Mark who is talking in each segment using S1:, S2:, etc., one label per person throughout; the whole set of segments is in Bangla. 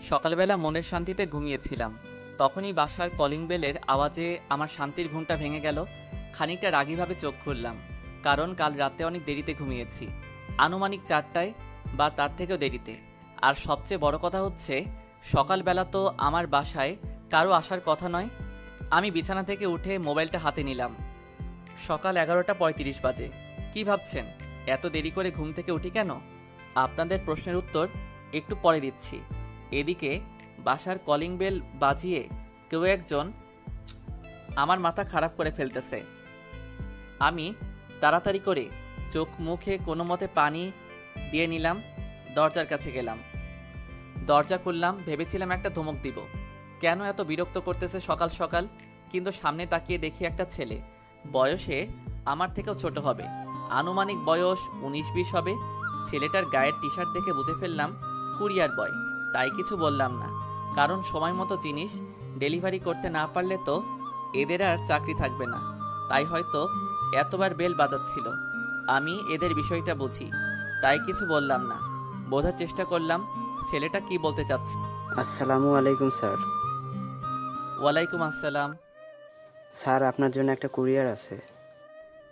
S1: সকালবেলা মনের শান্তিতে ঘুমিয়েছিলাম। তখনই বাসার কলিং বেলের আওয়াজে আমার শান্তির ঘুমটা ভেঙে গেল। খানিকটা রাগীভাবে চোখ খুললাম, কারণ কাল রাতে অনেক দেরিতে ঘুমিয়েছি, আনুমানিক 4টায় বা তার থেকেও দেরিতে। আর সবচেয়ে বড় কথা হচ্ছে, সকালবেলা তো আমার বাসায় কারো আসার কথা নয়। আমি বিছানা থেকে উঠে মোবাইলটা হাতে নিলাম। সকাল 11:35 বাজে। কি ভাবছেন এত দেরি করে ঘুম থেকে উঠি কেন? আপনাদের প্রশ্নের উত্তর একটু পরে দিচ্ছি। এদিকে বাসার কলিং বেল বাজিয়ে কেউ একজন আমার মাথা খারাপ করে ফেলতেছে। আমি তাড়াতাড়ি করে চোখ মুখে কোনো মতে পানি দিয়ে নিলাম, দরজার কাছে গেলাম, দরজা খুললাম। ভেবেছিলাম একটা ধমক দিব, কেন এত বিরক্ত করতেছে সকাল সকাল। কিন্তু সামনে তাকিয়ে দেখি একটা ছেলে, বয়সে আমার থেকেও ছোট হবে, আনুমানিক বয়স 19-20 হবে। ছেলেটার গায়ের টি শার্ট দেখে বুঝে ফেললাম কুরিয়ার বয়। তাই কিছু বললাম না, কারণ সময় মতো জিনিস ডেলিভারি করতে না পারলে তো এদের আর চাকরি থাকবে না। তাই হয়তো এতবার বেল বাজাচ্ছিল। আমি এদের বিষয়টা বুঝি, তাই কিছু বললাম না। বোঝার চেষ্টা করলাম ছেলেটা কি বলতে চাচ্ছে।
S2: আসসালামু আলাইকুম স্যার।
S1: ওয়ালাইকুম আসসালাম।
S2: স্যার, আপনার জন্য একটা কুরিয়ার আছে।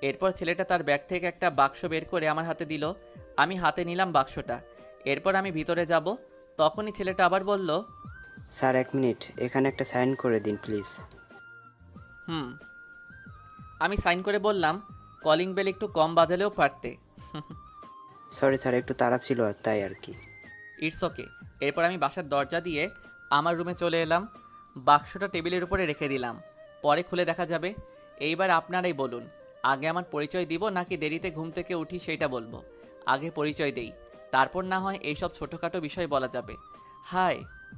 S1: এরপর ছেলেটা তার ব্যাগ থেকে একটা বাক্স বের করে আমার হাতে দিল। আমি হাতে নিলাম বাক্সটা। এরপর আমি ভিতরে যাব, তখনই ছেলেটা আবার বলল,
S2: স্যার, 1 মিনিট, এখানে একটা সাইন করে দিন প্লিজ।
S1: হুম। আমি সাইন করে বললাম, কলিং বেল একটু কম বাজালেও পারতে।
S2: সরি স্যার, একটু তাড়া ছিল তাই আর কি।
S1: It's okay. এরপর আমি বাসার দরজা দিয়ে আমার রুমে চলে এলাম। বাক্সটা টেবিলের উপরে রেখে দিলাম, পরে খুলে দেখা যাবে। এইবার আপনারাই বলুন, আগে আমার পরিচয় দিব নাকি দেরিতে ঘুম থেকে উঠি সেইটা বলবো? আগে পরিচয় দেই, তারপর না হয় এইসব ছোটোখাটো বিষয় বলা যাবে। হাই,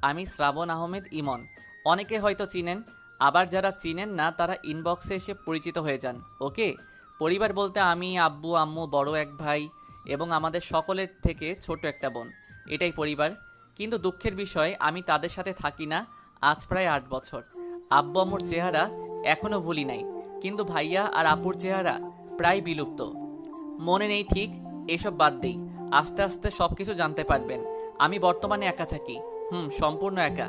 S1: আমি শ্রাবণ আহমেদ ইমন। অনেকে হয়তো চিনেন, আবার যারা চিনেন না তারা ইনবক্সে এসে পরিচিত হয়ে যান। ওকে। পরিবার বলতে আমি, আব্বু আম্মু, বড় এক ভাই এবং আমাদের সকলের থেকে ছোট একটা বোন, এটাই পরিবার। কিন্তু দুঃখের বিষয়, আমি তাদের সাথে থাকি না আজ প্রায় 8 বছর। আব্বু আম্মুর চেহারা এখনও ভুলি নাই, কিন্তু ভাইয়া আর আপুর চেহারা প্রায় বিলুপ্ত। মনে নেই ঠিক, এসব বাদ দেই, আস্তে আস্তে সব কিছু জানতে পারবেন। আমি বর্তমানে একা থাকি, সম্পূর্ণ একা।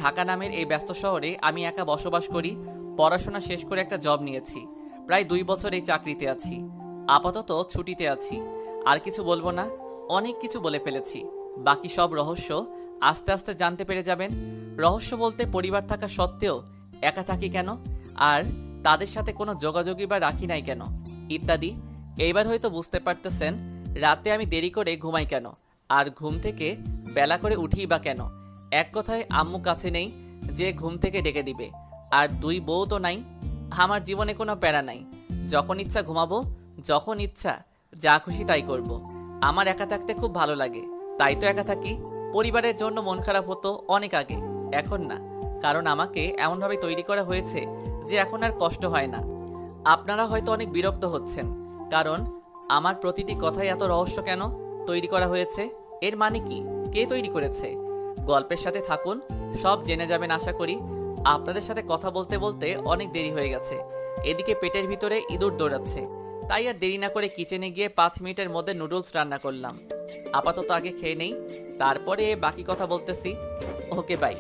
S1: ঢাকা নামের এই ব্যস্ত শহরে আমি একা বসবাস করি। পড়াশোনা শেষ করে একটা জব নিয়েছি, প্রায় 2 বছর এই চাকরিতে আছি। আপাতত ছুটিতে আছি। আর কিছু বলবো না, অনেক কিছু বলে ফেলেছি। বাকি সব রহস্য আস্তে আস্তে জানতে পেরে যাবেন। রহস্য বলতে পরিবার থাকা সত্ত্বেও একা থাকি কেন, আর তাদের সাথে কোনো যোগাযোগই বা রাখি নাই কেন, ইত্যাদি। এইবার হয়তো বুঝতে পারতেছেন রাতে আমি দেরি করে ঘুমাই কেন, আর ঘুম থেকে বেলা করে উঠি বা কেন। এক কথায় আম্মু কাছে নেই যে ঘুম থেকে ডেকে দিবে, আর 2 বউ তো নাই। আমার জীবনে কোনো প্যারা নাই, যখন ইচ্ছা ঘুমাবো, যখন ইচ্ছা যা খুশি তাই করব। আমার একা থাকতে খুব ভালো লাগে, তাই তো একা থাকি। পরিবারের জন্য মন খারাপ হতো অনেক আগে, এখন না, কারণ আমাকে এমনভাবে তৈরি করা হয়েছে যে এখন আর কষ্ট হয় না। আপনারা হয়তো অনেক বিরক্ত হচ্ছেন, কারণ আমার প্রতিটি কথাই এত রহস্য কেন তৈরি করা হয়েছে, এর মানে কি, কে তৈরি করেছে? গল্পের সাথে থাকুন, সব জেনে যাবেন আশা করি। আপনাদের সাথে কথা বলতে বলতে অনেক দেরি হয়ে গেছে। এদিকে পেটের ভিতরে ইঁদুর দৌড়াচ্ছে, তাই আর দেরি না করে কিচেনে গিয়ে 5 মিনিটের মধ্যে নুডলস রান্না করলাম। আপাতত আগে খেয়ে নেই, তারপরে বাকি কথা বলতেছি। Okay bye.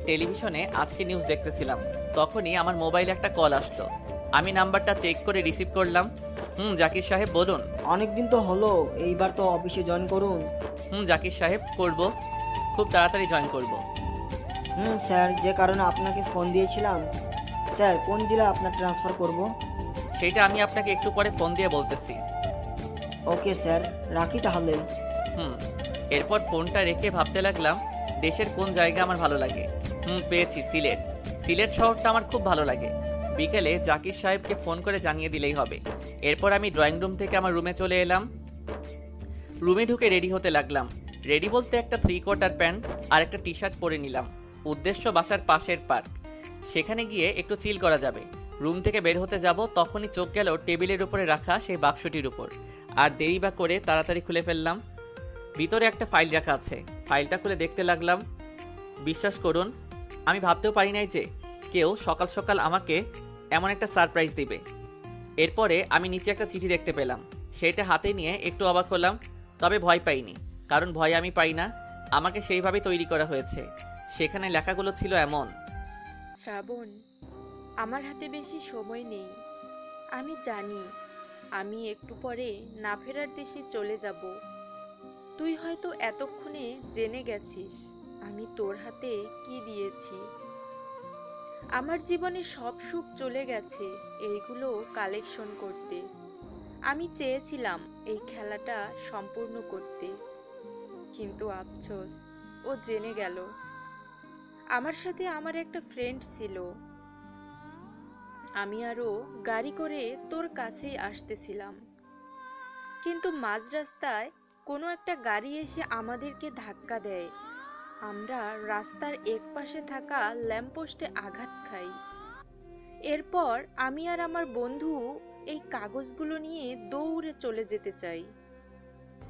S1: টেলিভিশনে আজকে নিউজ দেখতেছিলাম, তখনই আমার মোবাইলে একটা কল আসলো। আমি নাম্বারটা চেক করে রিসিভ করলাম। জাকির সাহেব বলুন।
S3: অনেকদিন তো হলো, এইবার তো অফিসে জয়েন করুন।
S1: জাকির সাহেব, করব, খুব তাড়াতাড়ি জয়েন করব।
S3: স্যার, যে কারণে আপনাকে ফোন দিয়েছিলাম। স্যার, কোন জেলায় আপনার ট্রান্সফার করব?
S1: সেটা আমি আপনাকে একটু পরে ফোন দিয়ে বলতেছি।
S3: ওকে স্যার, রাখি তাহলে।
S1: হুম। এরপর ফোনটা রেখে ভাবতে লাগলাম দেশের কোন জায়গা আমার ভালো লাগে। পেয়েছি, সিলেট। সিলেট শহরটা আমার খুব ভালো লাগে। বিকেলে জাকির সাহেবকে ফোন করে জানিয়ে দিলেই হবে। এরপর আমি ড্রয়িং রুম থেকে আমার রুমে চলে এলাম। রুমে ঢুকে রেডি হতে লাগলাম। রেডি বলতে একটা 3/4 প্যান্ট আর একটা টি শার্ট পরে নিলাম। উদ্দেশ্য বাসার পাশের পার্ক, সেখানে গিয়ে একটু চিল করা যাবে। রুম থেকে বের হতে যাব, তখনই চোখ গেল টেবিলের উপরে রাখা সেই বাক্সটির উপর। আর দেরি বা করে তাড়াতাড়ি খুলে ফেললাম। ভিতরে একটা ফাইল রাখা আছে, ফাইলটা খুলে দেখতে লাগলাম। বিশ্বাস করুন, আমি ভাবতেও পারি নাই যে কেউ সকাল সকাল আমাকে এমন একটা সারপ্রাইজ দিবে। এরপরে আমি নিচে একটা চিঠি দেখতে পেলাম, সেইটা হাতে নিয়ে একটু অবাক হলাম, তবে ভয় পাইনি, কারণ ভয় আমি পাই না, আমাকে সেইভাবে তৈরি করা হয়েছে। সেখানে লেখাগুলো ছিল এমন।
S4: শ্রাবণ, আমার হাতে বেশি সময় নেই। আমি জানি আমি একটু পরে না ফেরার দেশে চলে যাব। তুই হয়তো এতক্ষণে জেনে গেছিস আমি তোর হাতে কি দিয়েছি। আমার জীবনে সব সুখ চলে গেছে এইগুলো কালেকশন করতে। আমি চেয়েছিলাম এই খেলাটা সম্পূর্ণ করতে, কিন্তু আফসোস, ও জেনে গেল। আমার সাথে আমার একটা ফ্রেন্ড ছিল। আমি আরও গাড়ি করে তোর কাছেই আসতেছিলাম, কিন্তু মাঝ রাস্তায় কোনো একটা গাড়ি এসে আমাদেরকে ধাক্কা দেয়। আমরা রাস্তার একপাশে থাকা ল্যাম্পপোস্টে আঘাত খাই। এরপর আমি আর আমার বন্ধু এই কাগজগুলো নিয়ে দৌড়ে চলে যেতে চাই,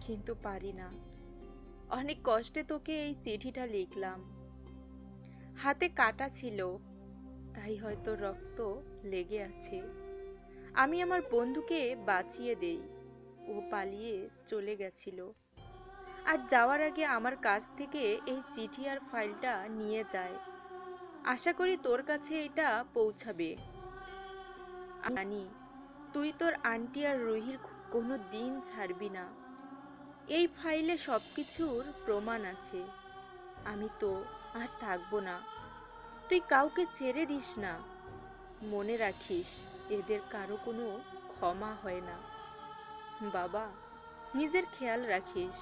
S4: কিন্তু পারি না। অনেক কষ্টে তোকে এই চিঠিটা লিখলাম। হাতে কাটা ছিল, তাই হয়তো রক্ত লেগে আছে। আমি আমার বন্ধুকে বাঁচিয়ে দেই, ও পালিয়ে চলে গেছিল। আর যাওয়ার আগে আমার কাছ থেকে এই চিঠি আর ফাইলটা নিয়ে যায়। আশা করি তোর কাছে এটা পৌঁছাবে। আমি জানি তুই তোর আন্টি আর রুহির কোনো দিন ছাড়বি না। এই ফাইলে সবকিছুর প্রমাণ আছে। আমি তো আর থাকবো না। তুই কাউকে ছেড়ে দিস না। মনে রাখিস, এদের কারো কোনো ক্ষমা হয় না। বাবা, নিজের খেয়াল রাখিস।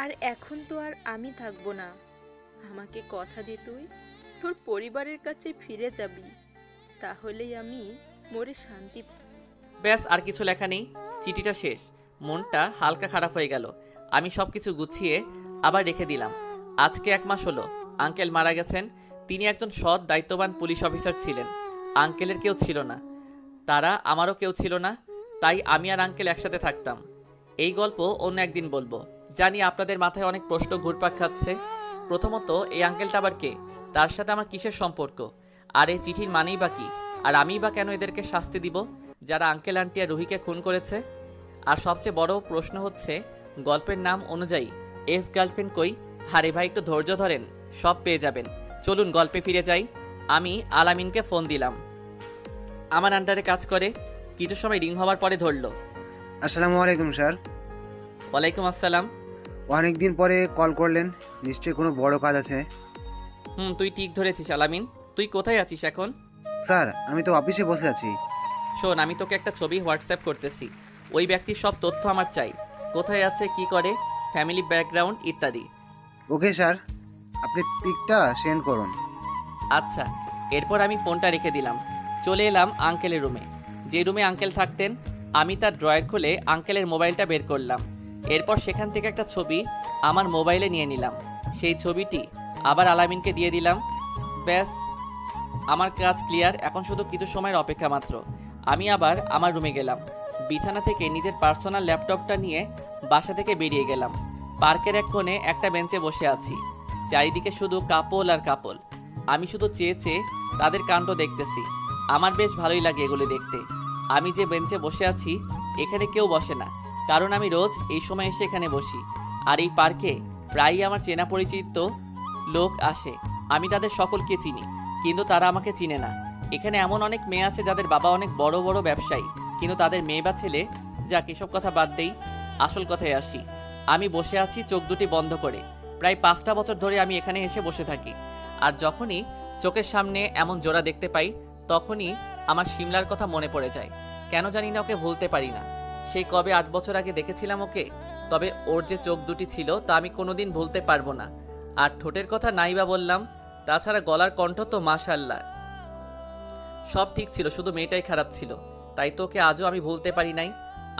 S4: আর এখন তো আর আমি থাকবো না। আমাকে কথা দে তুই তোর পরিবারের কাছে ফিরে যাবি, তাহলেই আমি মরে শান্তি।
S1: ব্যাস, আর কিছু লেখা নেই। চিঠিটা শেষ। মনটা হালকা খারাপ হয়ে গেল। আমি সব কিছু গুছিয়ে আবার রেখে দিলাম। আজকে 1 মাস হলো আঙ্কেল মারা গেছেন। তিনি একজন সৎ দায়িত্ববান পুলিশ অফিসার ছিলেন। আঙ্কেলের কেউ ছিল না, তারা আমারও কেউ ছিল না। তাই আমি আর আঙ্কেল একসাথে থাকতাম। এই গল্প অন্য একদিন বলবো। জানি আপনাদের মাথায় অনেক প্রশ্ন ঘুরপাক খাচ্ছে। প্রথমত, এই আঙ্কেলটা আবার কে? তার সাথে আমার কিসের সম্পর্ক? আর এই চিঠির মানেই বা কি? আর আমিই বা কেন এদেরকে শাস্তি দিব যারা আঙ্কেল আন্টি আর রুহিকে খুন করেছে? আর সবচেয়ে বড় প্রশ্ন হচ্ছে, গল্পের নাম অনুযায়ী এক্স গার্লফ্রেন্ড কই? আরে ভাই, একটু ধৈর্য ধরেন, সব পেয়ে যাবেন। চলুন গল্পে ফিরে যাই। আমি আলামিনকে ফোন দিলাম। আমার আন্ডারে কাজ করে। কিছু সময় রিং হওয়ার পরে ধরলো।
S5: আসসালামু আলাইকুম স্যার।
S1: ওয়ালাইকুম আসসালাম।
S5: অনেক দিন পরে কল করলেন, নিশ্চয়ই কোনো বড় কাজ আছে।
S1: তুই ঠিক ধরেছিস আলামিন। তুই কোথায় আছিস এখন?
S5: স্যার, আমি তো অফিসে বসে আছি।
S1: শোন, আমি তোকে একটা ছবি হোয়াটসঅ্যাপ করতেছি। ওই ব্যক্তির সব তথ্য আমার চাই। কোথায় আছে, কি করে, ফ্যামিলি ব্যাকগ্রাউন্ড ইত্যাদি।
S5: ওকে স্যার, আপনি পিকটা সেন্ড করুন।
S1: আচ্ছা। এরপর আমি ফোনটা রেখে দিলাম। চলে এলাম আঙ্কেলের রুমে। যে রুমে আঙ্কেল থাকতেন, আমি তার ড্রয়ার খুলে আঙ্কেলের মোবাইলটা বের করলাম। এরপর সেখান থেকে একটা ছবি আমার মোবাইলে নিয়ে নিলাম। সেই ছবিটি আবার আলামিনকে দিয়ে দিলাম। ব্যাস, আমার কাজ ক্লিয়ার। এখন শুধু কিছু সময়ের অপেক্ষা মাত্র। আমি আবার আমার রুমে গেলাম। বিছানা থেকে নিজের পার্সোনাল ল্যাপটপটা নিয়ে বাসা থেকে বেরিয়ে গেলাম। পার্কের এক কোণে একটা বেঞ্চে বসে আছি। চারিদিকে শুধু কাপল আর কাপল। আমি শুধু চেয়ে চেয়ে তাদের কাণ্ড দেখতেছি। আমার বেশ ভালোই লাগে এগুলো দেখতে। আমি যে বেঞ্চে বসে আছি, এখানে কেউ বসে না, কারণ আমি রোজ এই সময় এসে এখানে বসি। আর এই পার্কে প্রায়ই আমার চেনা পরিচিত লোক আসে। আমি তাদের সকলকে চিনি, কিন্তু তারা আমাকে চিনে না। এখানে এমন অনেক মেয়ে আছে যাদের বাবা অনেক বড় বড় ব্যবসায়ী, কিন্তু তাদের মেয়ে বা ছেলে, যাক এসব কথা বাদ দেই, আসল কথায় আসি। আমি বসে আছি চোখ দুটি বন্ধ করে। প্রায় 5টা বছর ধরে আমি এখানে এসে বসে থাকি। আর যখনই চোখের সামনে এমন জোড়া দেখতে পাই, তখনই আমার শিমলার কথা মনে পড়ে যায়। কেন জানি না, ওকে ভুলতে পারি না। সেই কবে 8 বছর আগে দেখেছিলাম ওকে। তবে ওর যে চোখ দুটি ছিল তা আমি কোনোদিন ভুলতে পারবো না। আর ঠোঁটের কথা নাই বা বললাম, তাছাড়া গলার কণ্ঠ তো মাশাআল্লাহ, সব ঠিক ছিল, শুধু মেয়েটাই খারাপ ছিল। তাই তোকে আজও আমি ভুলতে পারি নাই।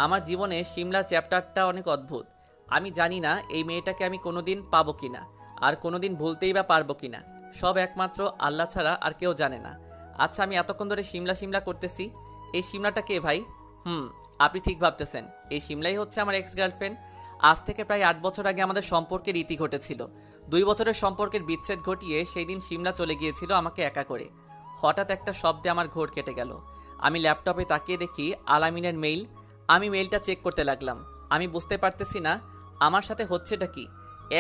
S1: আমার জীবনে শিমলার চ্যাপ্টারটা অনেক অদ্ভুত। আমি জানি না এই মেয়েটাকে আমি কোনোদিন পাবো কিনা, আর কোনোদিন ভুলতেই বা পারবো কিনা। সব একমাত্র আল্লাহ ছাড়া আর কেউ জানে না। আচ্ছা, আমি এতক্ষণ ধরে শিমলা শিমলা করতেছি। এই শিমলাটা কে ভাই? আপনি ঠিক ভাবতেছেন, এই শিমলাই হচ্ছে আমার এক্স গার্লফ্রেন্ড। আজ থেকে প্রায় 8 বছর আগে আমাদের সম্পর্কের রীতি ঘটেছিল। 2 বছরের সম্পর্কের বিচ্ছেদ ঘটিয়ে সেই দিন শিমলা চলে গিয়েছিল আমাকে একা করে। হঠাৎ একটা শব্দে আমার ঘোর কেটে গেল। আমি ল্যাপটপে তাকিয়ে দেখি আলামিনের মেইল। আমি মেইলটা চেক করতে লাগলাম। আমি বুঝতে পারতেছি না আমার সাথে হচ্ছেটা কি।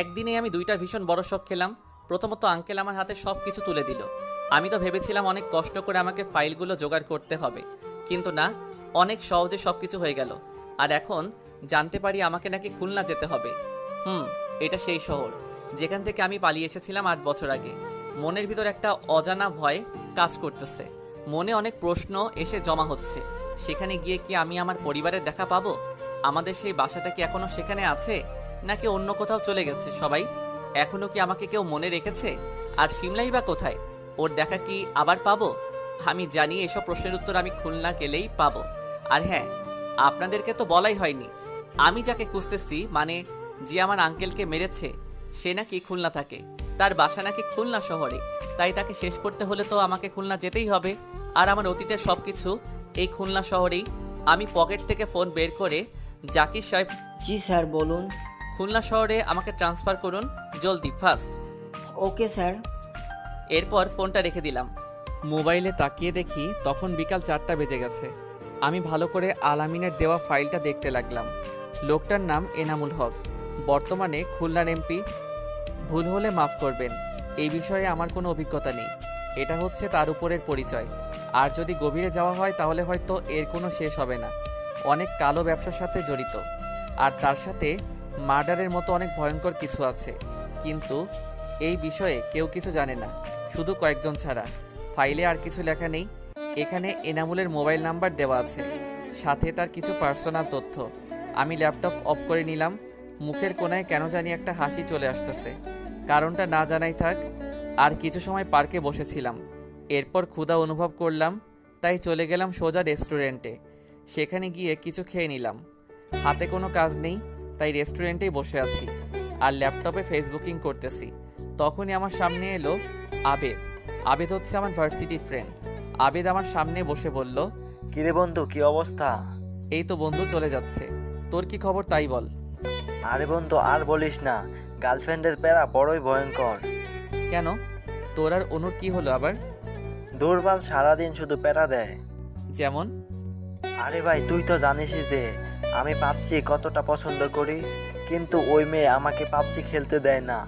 S1: একদিনে আমি 2টা ভীষণ বড় শক খেলাম। প্রথমত আঙ্কেল আমার হাতে সব কিছু তুলে দিল। আমি তো ভেবেছিলাম অনেক কষ্ট করে আমাকে ফাইলগুলো জোগাড় করতে হবে, কিন্তু না, অনেক সহজে সব কিছু হয়ে গেল। আর এখন জানতে পারি আমাকে নাকি খুলনা যেতে হবে। এটা সেই শহর যেখান থেকে আমি পালিয়ে এসেছিলাম 8 বছর আগে। মনের ভিতর একটা অজানা ভয় কাজ করতেছে। মনে অনেক প্রশ্ন এসে জমা হচ্ছে। সেখানে গিয়ে কি আমি আমার পরিবারের দেখা পাবো? আমাদের সেই বাসাটা কি এখনো সেখানে আছে, নাকি অন্য কোথাও চলে গেছে সবাই? এখনো কি আমাকে কেউ মনে রেখেছে? আর সিমলাই বা কোথায়? ওর দেখা কি আবার পাবো? আমি জানি এসব প্রশ্নের উত্তর আমি খুলনা গেলেই পাবো। আর হ্যাঁ, আপনাদেরকে তো বলাই হয়নি, আমি যাকে খুঁজতেছি, মানে যে আমার আঙ্কেলকে মেরেছে, সে নাকি খুলনা থাকে। তার বাসা নাকি খুলনা শহরে। তাই তাকে শেষ করতে হলে তো আমাকে খুলনা যেতেই হবে। আর আমার অতীতের সব কিছু এই খুলনা শহরেই। আমি পকেট থেকে ফোন বের করে, জাকির সাহেব,
S3: জি স্যার বলুন।
S1: খুলনা শহরে আমাকে ট্রান্সফার করুন জলদি, ফাস্ট।
S3: Okay sir.
S1: এরপর ফোনটা রেখে দিলাম। মোবাইলে তাকিয়ে দেখি তখন বিকাল 4টা বেজে গেছে। আমি ভালো করে আলামিনের দেওয়া ফাইলটা দেখতে লাগলাম। লোকটার নাম এনামুল হক, বর্তমানে খুলনার এমপি। ভুল হলে মাফ করবেন, এই বিষয়ে আমার কোনো অভিজ্ঞতা নেই। এটা হচ্ছে তার উপরের পরিচয়। আর যদি গভীরে যাওয়া হয় তাহলে হয়তো এর কোনো শেষ হবে না। অনেক কালো ব্যবসার সাথে জড়িত, আর তার সাথে মার্ডারের মতো অনেক ভয়ঙ্কর কিছু আছে। কিন্তু এই বিষয়ে কেউ কিছু জানে না, শুধু কয়েকজন ছাড়া। ফাইলে আর কিছু লেখা নেই। এখানে এনামুলের মোবাইল নাম্বার দেওয়া আছে, সাথে তার কিছু পার্সোনাল তথ্য। আমি ল্যাপটপ অফ করে নিলাম। মুখের কোণায় কেন জানি একটা হাসি চলে আসতেছে। কারণটা না জানাই থাক। আর কিছু সময় পার্কে বসেছিলাম। এরপর ক্ষুধা অনুভব করলাম, তাই চলে গেলাম সোজা রেস্টুরেন্টে। সেখানে গিয়ে কিছু খেয়ে নিলাম। হাতে কোনো কাজ নেই, তাই রেস্টুরেন্টেই বসে আছি আর ল্যাপটপে ফেসবুকিং করতেছি। তখনই আমার সামনে এলো আবেদ। আবেদ হচ্ছে আমার ভার্সিটির ফ্রেন্ড। আবেদ আমার সামনে বসে বলল,
S6: কিরে বন্ধু, কি অবস্থা?
S1: এই তো বন্ধু চলে যাচ্ছে, তোর কি খবর তাই বল।
S6: আরে বন্ধু আর বলিস না, গার্লফ্রেন্ডের প্যারা বড়ই ভয়ঙ্কর।
S1: কেন, তোর আর অনুর কি হলো আবার?
S6: দুর্বল, সারাদিন শুধু প্যারা দেয়।
S1: যেমন?
S6: আরে ভাই, তুই তো জানিসই যে আমি পাবজি কতটা পছন্দ করি, কিন্তু ওই মেয়ে আমাকে পাবজি খেলতে দেয় না।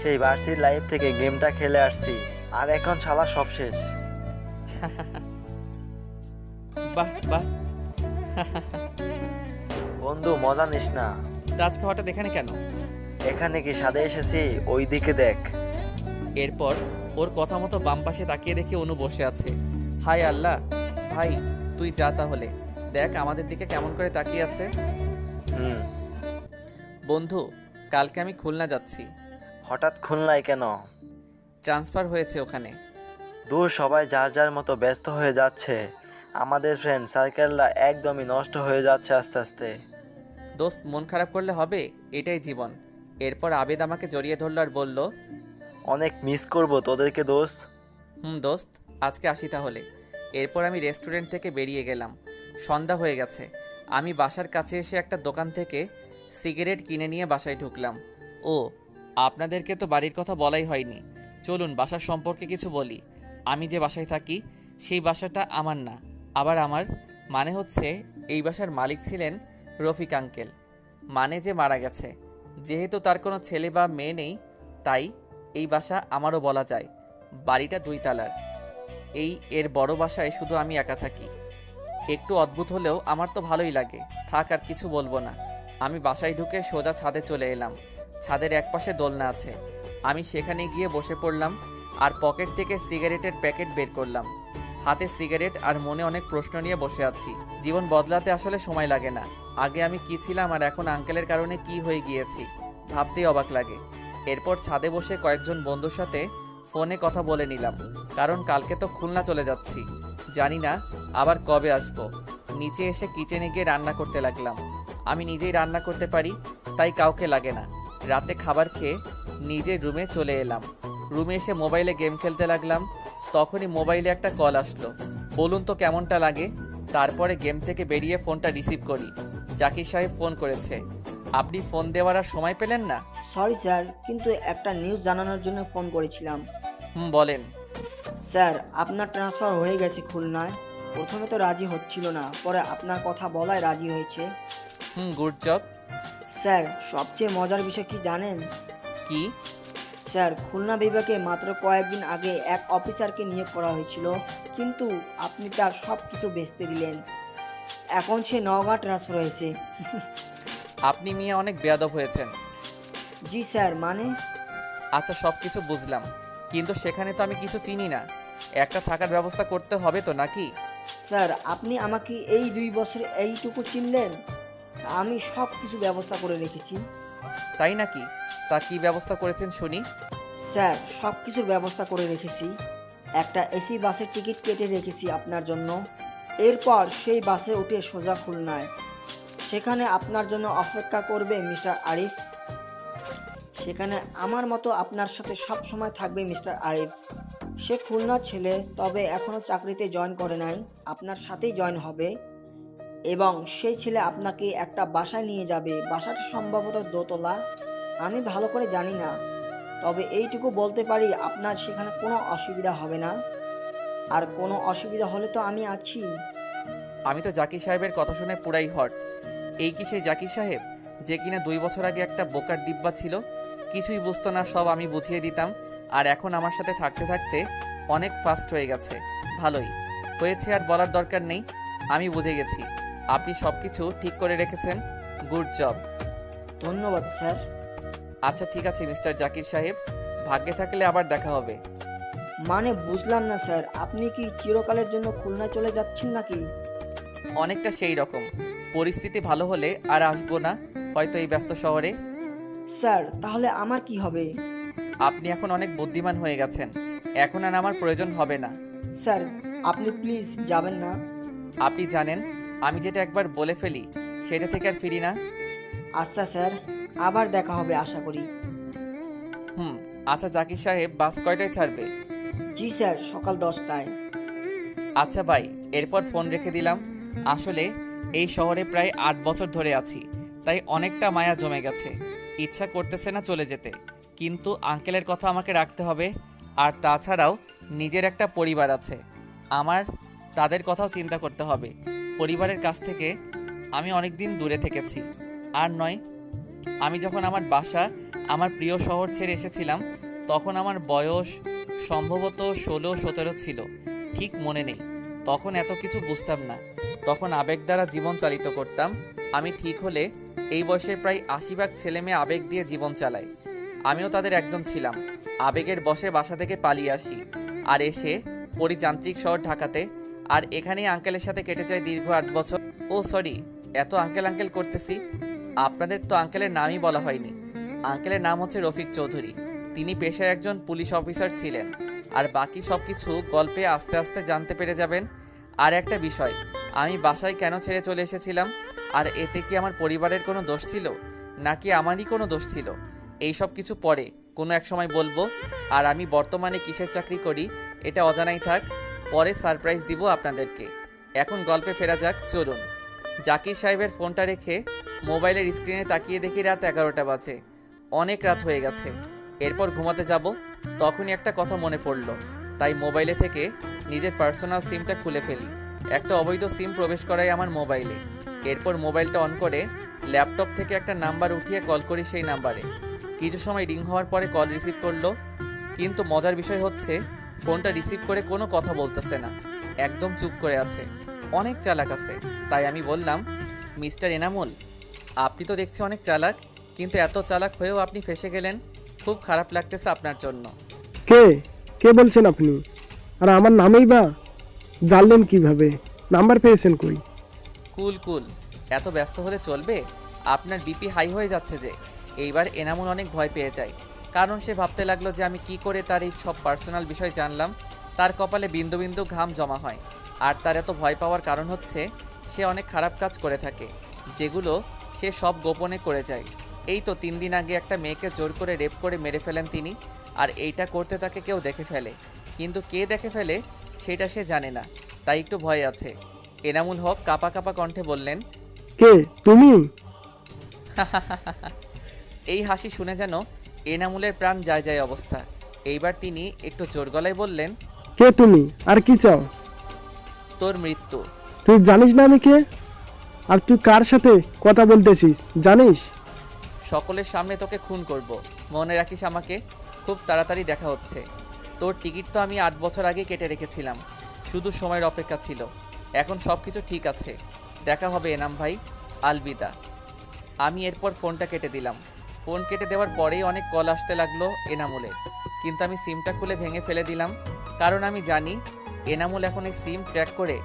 S6: সেই ভার্সিটি লাইফ থেকে গেমটা খেলে আসছি, আর এখন শালা সব শেষ।
S1: বাহ বাহ।
S6: বন্ধু মজা নিস না।
S1: রাজ খাওয়াটা এখানে কেন?
S6: এখানে কি সাদে এসেছি? ওই দিকে দেখ।
S1: এরপর ওর কথা মতো বাম পাশে তাকিয়ে দেখি অনু বসে আছে। হায় আল্লাহ, ভাই তুই যা তাহলে, দেখ আমাদের দিকে কেমন করে তাকিয়ে আছে।
S6: হুম।
S1: বন্ধু, কালকে আমি খুলনা যাচ্ছি।
S6: হঠাৎ খুলনায় কেন?
S1: ট্রান্সফার হয়েছে ওখানে।
S6: দূর, সবাই যার যার মতো ব্যস্ত হয়ে যাচ্ছে। আমাদের ফ্রেন্ড সার্কেলটা একদমই নষ্ট হয়ে যাচ্ছে আস্তে আস্তে।
S1: দোস্ত, মন খারাপ করলে হবে, এটাই জীবন। এরপর আবেদ আমাকে জড়িয়ে ধরল আর বলল,
S6: অনেক মিস করব তোদেরকে দোস্ত।
S1: দোস্ত, আজকে আসি তাহলে। এরপর আমি রেস্টুরেন্ট থেকে বেরিয়ে গেলাম। সন্ধ্যা হয়ে গেছে। আমি বাসার কাছে এসে একটা দোকান থেকে সিগারেট কিনে নিয়ে বাসায় ঢুকলাম। ও, আপনাদেরকে তো বাড়ির কথা বলাই হয়নি। চলুন বাসার সম্পর্কে কিছু বলি। আমি যে বাসায় থাকি সেই বাসাটা আমার না, আবার আমার, মানে হচ্ছে এই বাসার মালিক ছিলেন রফিক আঙ্কেল, মানে যে মারা গেছে। যেহেতু তার কোনো ছেলে বা মেয়ে নেই, তাই এই বাসা আমারও বলা যায়। বাড়িটা 2 তলার। এর বড় বাসায় শুধু আমি একা থাকি। একটু অদ্ভুত হলেও আমার তো ভালোই লাগে, থাক আর কিছু বলবো না। আমি বাসায় ঢুকে সোজা ছাদে চলে এলাম। ছাদের একপাশে দোলনা আছে। আমি সেখানে গিয়ে বসে পড়লাম আর পকেট থেকে সিগারেটের প্যাকেট বের করলাম। হাতে সিগারেট আর মনে অনেক প্রশ্ন নিয়ে বসে আছি। জীবন বদলাতে আসলে সময় লাগে না। আগে আমি কি ছিলাম আর এখন আঙ্কেলের কারণে কি হয়ে গিয়েছি, ভাবতেই অবাক লাগে। এরপর ছাদে বসে কয়েকজন বন্ধুর সাথে ফোনে কথা বলে নিলাম, কারণ কালকে তো খুলনা চলে যাচ্ছি। জানি না আবার কবে আসবো। নিচে এসে কিচেনে গিয়ে রান্না করতে লাগলাম। আমি নিজেই রান্না করতে পারি, তাই কাউকে লাগে না। রাতে খাবার খেয়ে নিজের রুমে চলে এলাম। রুমে এসে মোবাইলে গেম খেলতে লাগলাম। তখনই মোবাইলে একটা কল আসলো। বলুন তো কেমনটা লাগে। তারপরে গেম থেকে বেরিয়ে ফোনটা রিসিভ করি। জাকির সাহেব ফোন করেছে। আপনি ফোন দেওয়ার আর সময় পেলেন না?
S3: সরি স্যার, কিন্তু একটা নিউজ জানানোর জন্য ফোন করেছিলাম।
S1: বলেন।
S3: স্যার, আপনার ট্রান্সফার হয়ে গেছে খুলনায়। প্রথমে তো রাজি হচ্ছিল না, পরে আপনার কথা বলায় রাজি হয়েছে।
S1: Good job.
S3: স্যার, সবচেয়ে মজার বিষয় কি জানেন?
S1: কি?
S3: স্যার, খুলনা বিভাগে মাত্র কয়েকদিন আগে এক অফিসারকে নিয়োগ করা হয়েছিল, কিন্তু আপনি তার সব কিছু বেচতে দিলেন। এখন সে নওগাঁ ট্রান্সফার হয়েছে।
S1: আপনি মিয়া অনেক বেয়াদব হয়েছেন।
S3: জি স্যার, মানে?
S1: আচ্ছা সব কিছু বুঝলাম, কিন্তু সেখানে তো আমি কিছু চিনি না। একটা থাকার ব্যবস্থা করতে হবে তো নাকি?
S3: স্যার, আপনি আমাকে এই 2 বছর এইটুকু চিনলেন? আমি সব কিছু ব্যবস্থা করে রেখেছি।
S1: তাই নাকি? তা কি ব্যবস্থা করেছেন শুনি।
S3: স্যার, সব কিছুর ব্যবস্থা করে রেখেছি। একটা এসি বাসের টিকিট কেটে রেখেছি আপনার জন্য। এরপর সেই বাসে উঠে সোজা খুলনায়। সেখানে আপনার জন্য অপেক্ষা করবে মিস্টার আরিফ। সেখানে আমার মতো আপনার সাথে সব সময় থাকবে মিস্টার আরিফ। সে খুলনার ছেলে, তবে এখনো চাকরিতে জয়েন করে নাই। আপনার সাথেই জয়েন হবে এবং সেই ছেলে আপনাকে একটা বাসায় নিয়ে যাবে। বাসাটা সম্ভবত দোতলা, আমি ভালো করে জানি না, তবে এইটুকু বলতে পারি আপনার সেখানে কোনো অসুবিধা হবে না। আর কোনো অসুবিধা হলে তো আমি আছি।
S1: আমি তো জাকির সাহেবের কথা শুনে পুরাই হট। এই কি সেই জাকির সাহেব যে কিনা 2 বছর আগে একটা বোকার ডিব্বা ছিল, কিছুই বুঝতো না, সব আমি বুঝিয়ে দিতাম, আর এখন আমার সাথে থাকতে থাকতে অনেক ফাস্ট হয়ে গেছে। ভালোই হয়েছে, আর বলার দরকার নেই, আমি বুঝে গেছি আপনি সব কিছু ঠিক করে রেখেছেন। Good job.
S3: ধন্যবাদ স্যার।
S1: আচ্ছা ঠিক আছে মিস্টার জাকির সাহেব, ভাগ্যে থাকলে আবার দেখা হবে।
S3: মানে বুঝলাম না স্যার, আপনি কি চিরকালের জন্য খুলনায় চলে যাচ্ছেন নাকি?
S1: অনেকটা সেই রকম, পরিস্থিতি ভালো হলে আর আসবো না হয়তো এই ব্যস্ত শহরে।
S3: স্যার, তাহলে আমার কি হবে?
S1: আপনি এখন অনেক বুদ্ধিমান হয়ে গেছেন, এখন আর আমার প্রয়োজন হবে না।
S3: স্যার, আপনি প্লিজ যাবেন না।
S1: আপনি জানেন আমি যেটা একবার বলে ফেলি সেটা থেকে আর ফিরি না।
S3: আচ্ছা স্যার, আবার দেখা হবে আশা করি।
S1: আচ্ছা জাকির সাহেব, বাস কয়টায় ছাড়বে?
S3: জি স্যার, সকাল 10টায়।
S1: আচ্ছা ভাই, এরপর ফোন রেখে দিলাম। আসলে এই শহরে প্রায় 8 বছর ধরে আছি, তাই অনেকটা মায়া জমে গেছে। ইচ্ছা করতেছে না চলে যেতে, কিন্তু আঙ্কেলের কথা আমাকে রাখতে হবে। আর তাছাড়াও নিজের একটা পরিবার আছে আমার, তাদের কথাও চিন্তা করতে হবে। পরিবারের কাছ থেকে আমি অনেক দিন দূরে থেকেছি। আর নয়, আমি যখন আমার বাসা, আমার প্রিয় শহর ছেড়ে এসেছিলাম, তখন আমার বয়স সম্ভবত 16-17 ছিল, ঠিক মনে নেই। তখন এত কিছু বুঝতাম না, তখন আবেগ দ্বারা জীবন চালিত করতাম। আমি ঠিক হলে এই বয়সের প্রায় 80% ছেলেমেয়ে আবেগ দিয়ে জীবন চালায়, আমিও তাদের একজন ছিলাম। আবেগের বশে বাসা থেকে পালিয়ে আসি আর এসে পড়ি যান্ত্রিক শহর ঢাকাতে। আর এখানেই আঙ্কেলের সাথে কেটে যায় দীর্ঘ 8 বছর। ও সরি, এত আঙ্কেল আঙ্কেল করতেছি, আপনাদের তো আঙ্কেলের নামই বলা হয়নি। আঙ্কেলের নাম হচ্ছে রফিক চৌধুরী। তিনি পেশায় একজন পুলিশ অফিসার ছিলেন। আর বাকি সব কিছু গল্পে আস্তে আস্তে জানতে পেরে যাবেন। আর একটা বিষয়, আমি বাসায় কেন ছেড়ে চলে এসেছিলাম, আর এতে কি আমার পরিবারের কোনো দোষ ছিল নাকি আমারই কোনো দোষ ছিল, এই সব কিছু পরে কোনো এক সময় বলবো। আর আমি বর্তমানে কিসের চাকরি করি এটা অজানাই থাক, পরে সারপ্রাইজ দিব আপনাদেরকে। এখন গল্পে ফেরা যাক, চলুন। জাকির সাহেবের ফোনটা রেখে মোবাইলের স্ক্রিনে তাকিয়ে দেখি রাত 11টা বাজে। অনেক রাত হয়ে গেছে, এরপর ঘুমাতে যাব। তখনই একটা কথা মনে পড়ল, তাই মোবাইলে থেকে নিজের পার্সোনাল সিমটা খুলে ফেলি। একটা অবৈধ সিম প্রবেশ করাই আমার মোবাইলে। এরপর মোবাইলটা অন করে ল্যাপটপ থেকে একটা নাম্বার উঠিয়ে কল করি সেই নাম্বারে। কিছু সময় রিং হওয়ার পরে কল রিসিভ করলো, কিন্তু মজার বিষয় হচ্ছে ফোনটা রিসিভ করে কোনো কথা বলতেছে না, একদম চুপ করে আছে। অনেক চালাক আছে, তাই আমি বললাম, মিস্টার এনামুল, আপনি তো দেখছি অনেক চালাক, কিন্তু এত চালাক হয়েও আপনি ফেসে গেলেন। খুব খারাপ লাগতেছে আপনার জন্য।
S7: কে কে বলছেন আপনি? আর আমার নামেই বা জানলেন কিভাবে? নাম্বার পেয়েছেন কই?
S1: কুল কুল, এত ব্যস্ত হলে চলবে? আপনার বিপি হাই হয়ে যাচ্ছে যে। এইবার এনামুল অনেক ভয় পেয়ে যায়, কারণ সে ভাবতে লাগলো যে আমি কি করে তার এই সব পার্সোনাল বিষয় জানলাম। তার কপালে বিন্দু বিন্দু ঘাম জমা হয়। আর তার এত ভয় পাওয়ার কারণ হচ্ছে সে অনেক খারাপ কাজ করে থাকে, যেগুলো সে সব গোপনে করে যায়। এই তো 3 দিন আগে একটা মেয়েকে জোর করে রেপ করে মেরে ফেলেন তিনি। আর এইটা করতে তাকে কেউ দেখে ফেলে, কিন্তু কে দেখে ফেলে সেটা সে জানে না, তাই একটু ভয় আছে। এনামুল হক কাপা কাপা কণ্ঠে বললেন,
S7: কে তুমি?
S1: এই হাসি শুনে যেন এনামুলের প্রাণ যায় যায় অবস্থা। এইবার তিনি একটু জোর গলায় বললেন,
S7: কে তুমি আর কি চাও?
S1: তোর মৃত্যু।
S7: তুই জানিস না আমি কে? আর তুই কার সাথে কথা বলতেছিস জানিস?
S1: সকলের সামনে তোকে খুন করব, মনে রাখিস আমাকে। খুব তাড়াতাড়ি দেখা হচ্ছে। তোর টিকিট তো আমি 8 বছর আগে কেটে রেখেছিলাম, শুধু সময়ের অপেক্ষা ছিল। এখন সব কিছু ঠিক আছে, দেখা হবে এনাম ভাই, আলবিদা। আমি এরপর ফোনটা কেটে দিলাম। ফোন কেটে দেওয়ার পরেই অনেক কল আসতে লাগলো এনামুলের, কিন্তু আমি সিমটা খুলে ভেঙে ফেলে দিলাম, কারণ আমি জানি এনামুল এখন এই সিম ট্র্যাক করে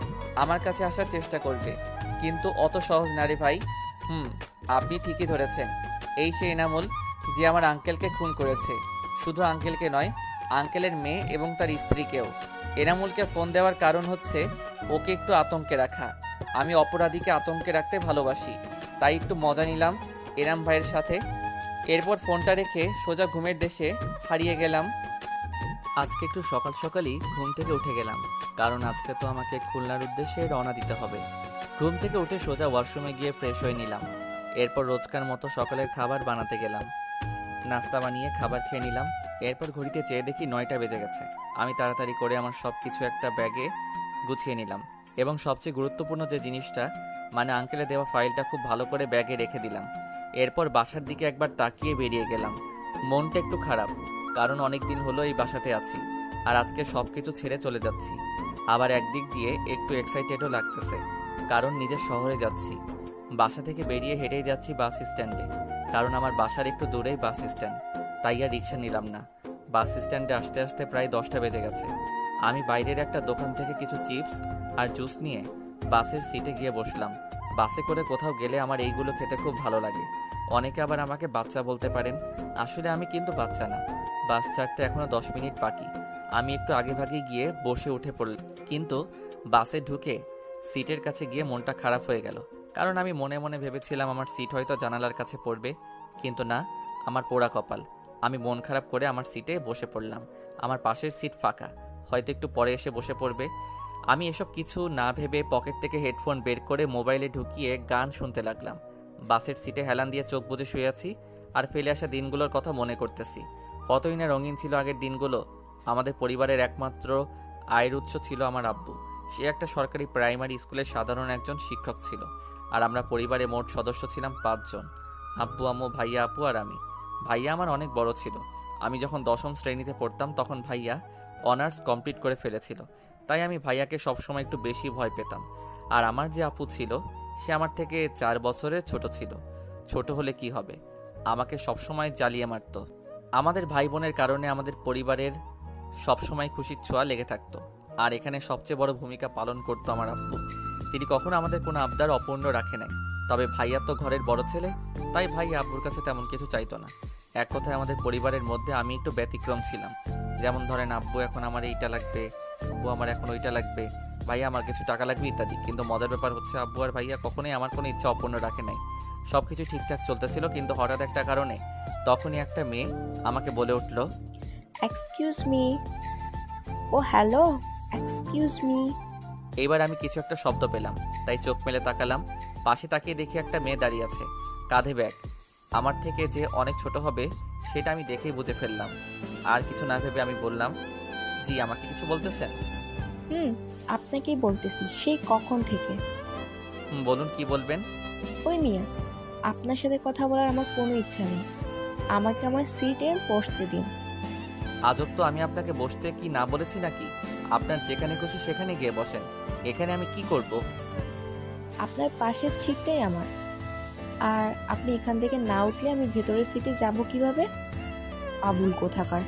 S1: আমার কাছে আসার চেষ্টা করবে, কিন্তু অত সহজ না রে ভাই। আপনি ঠিকই ধরেছেন, এই সে এনামুল যে আমার আঙ্কেলকে খুন করেছে। শুধু আঙ্কেলকে নয়, আঙ্কেলের মেয়ে এবং তার স্ত্রীকেও। এনামুলকে ফোন দেওয়ার কারণ হচ্ছে ওকে একটু আতঙ্কে রাখা। আমি অপরাধীকে আতঙ্কে রাখতে ভালোবাসি, তাই একটু মজা নিলাম এনাম ভাইয়ের সাথে। এরপর ফোনটা রেখে সোজা ঘুমের দেশে হারিয়ে গেলাম। আজকে একটু সকাল সকালই ঘুম থেকে উঠে গেলাম, কারণ আজকে তো আমাকে খুলনার উদ্দেশ্যে রওনা দিতে হবে। ঘুম থেকে উঠে সোজা ওয়াশরুমে গিয়ে ফ্রেশ হয়ে নিলাম। এরপর রোজকার মতো সকালের খাবার বানাতে গেলাম। নাস্তা বানিয়ে খাবার খেয়ে নিলাম। এরপর ঘড়িতে চেয়ে দেখি 9টা বেজে গেছে। আমি তাড়াতাড়ি করে আমার সব কিছু একটা ব্যাগে গুছিয়ে নিলাম, এবং সবচেয়ে গুরুত্বপূর্ণ যে জিনিসটা, মানে আঙ্কেলে দেওয়া ফাইলটা খুব ভালো করে ব্যাগে রেখে দিলাম। এরপর বাসার দিকে একবার তাকিয়ে বেরিয়ে গেলাম। মনটা একটু খারাপ, কারণ অনেক দিন হলো এই বাসাতে আছি, আর আজকে সব কিছু ছেড়ে চলে যাচ্ছি। আবার একদিক দিয়ে একটু এক্সাইটেডও লাগতেছে, কারণ নিজের শহরে যাচ্ছি। বাসা থেকে বেরিয়ে হেঁটেই যাচ্ছি বাস স্ট্যান্ডে, কারণ আমার বাসার একটু দূরেই বাস স্ট্যান্ড, তাই আর রিক্সা নিলাম না। বাস স্ট্যান্ডে আসতে আসতে প্রায় 10টা বেজে গেছে। আমি বাইরের একটা দোকান থেকে কিছু চিপস আর জুস নিয়ে বাসের সিটে গিয়ে বসলাম। বাসে করে কোথাও গেলে আমার এইগুলো খেতে খুব ভালো লাগে। অনেকে আবার আমাকে বাচ্চা বলতে পারেন, আসলে আমি কিন্তু বাচ্চা না। বাস ছাড়তে এখনও 10 মিনিট বাকি। আমি একটু আগে ভাগে গিয়ে বসে উঠে পড়লাম, কিন্তু বাসে ঢুকে সিটের কাছে গিয়ে মনটা খারাপ হয়ে গেল, কারণ আমি মনে মনে ভেবেছিলাম আমার সিট হয়তো জানালার কাছে পড়বে, কিন্তু না, আমার পোড়া কপাল। আমি মন খারাপ করে আমার সিটে বসে পড়লাম। আমার পাশের সিট ফাঁকা, হয়তো একটু পরে এসে বসে পড়বে। আমি এসব কিছু না ভেবে পকেট থেকে হেডফোন বের করে মোবাইলে ঢুকিয়ে গান শুনতে লাগলাম। বাসের সিটে হেলান দিয়ে চোখ বুজে শুয়ে আছি, আর ফেলে আসা দিনগুলোর কথা মনে করতেছি। কতই না রঙিন ছিল আগের দিনগুলো। আমাদের পরিবারের একমাত্র আয়ের উৎস ছিল আমার আব্বু। সে একটা সরকারি প্রাইমারি স্কুলের সাধারণ একজন শিক্ষক ছিল, আর আমরা পরিবারে মোট সদস্য ছিলাম 5 জন: আব্বু, আম্মু, ভাইয়া, আপু আর আমি। ভাইয়া আমার অনেক বড় ছিল। আমি যখন 10ম শ্রেণীতে পড়তাম তখন ভাইয়া অনার্স কমপ্লিট করে ফেলেছিল, তাই আমি ভাইয়াকে সবসময় একটু বেশি ভয় পেতাম। আর আমার যে আপু ছিল, সে আমার থেকে 4 বছরের ছোট ছিল। ছোট হলে কি হবে, আমাকে সবসময় জ্বালিয়ে মারত। আমাদের ভাই বোনের কারণে আমাদের পরিবারের সবসময় খুশির ছোঁয়া লেগে থাকতো, আর এখানে সবচেয়ে বড় ভূমিকা পালন করতো আমার আব্বু। তিনি কখনো আমাদের কোনো আবদার অপূর্ণ রাখে নাই। তবে ভাইয়া তো ঘরের বড় ছেলে, তাই ভাইয়া আব্বুর কাছে তেমন কিছু চাইতো না। এক কথায় আমাদের পরিবারের মধ্যে আমি একটু ব্যতিক্রম ছিলাম। যেমন ধরেন, আব্বু এখন আমার এইটা লাগবে, আব্বু আমার এখন ওইটা লাগবে, ভাইয়া আমার কিছু টাকা লাগবে ইত্যাদি। কিন্তু মজার ব্যাপার হচ্ছে, আব্বু আর ভাইয়া কখনোই আমার কোনো ইচ্ছা অপূর্ণ রাখে নাই। সব কিছু ঠিকঠাক চলতেছিল, কিন্তু হঠাৎ একটা কারণে তখনই একটা মেয়ে আমাকে বলে উঠল,
S8: এক্সকিউজ মি। ও হ্যালো, এক্সকিউজ মি।
S1: এইবার আমি কিছু একটা শব্দ পেলাম, তাই চোখ মেলে তাকালাম। পাশে তাকিয়ে দেখি একটা মেয়ে দাঁড়িয়ে আছে, কাঁধে ব্যাগ। আমার থেকে যে অনেক ছোট হবে সেটা আমি দেখেই বুঝে ফেললাম। আর কিছু না ভেবে আমি বললাম, জি, আমাকে কিছু বলতেছেন?
S8: আপনাকেই বলতেছি, সেই কখন থেকে।
S1: বলুন, কি বলবেন?
S8: ওই মিয়া, আপনার সাথে কথা বলার আমার কোনো ইচ্ছা নেই। আমাকে আমার সিটে বসতে দিন।
S1: আজব তো, আমি আপনাকে বসতে কি না বলেছি নাকি? আপনার যেখানে খুশি সেখানে গিয়ে বসেন, এখানে আমি কি করব?
S8: আপনার পাশের সিটটাই আমার, আর আপনি এখান থেকে না উঠলে আমি ভেতরের সিটে যাব কিভাবে? আবুল কোথাকার।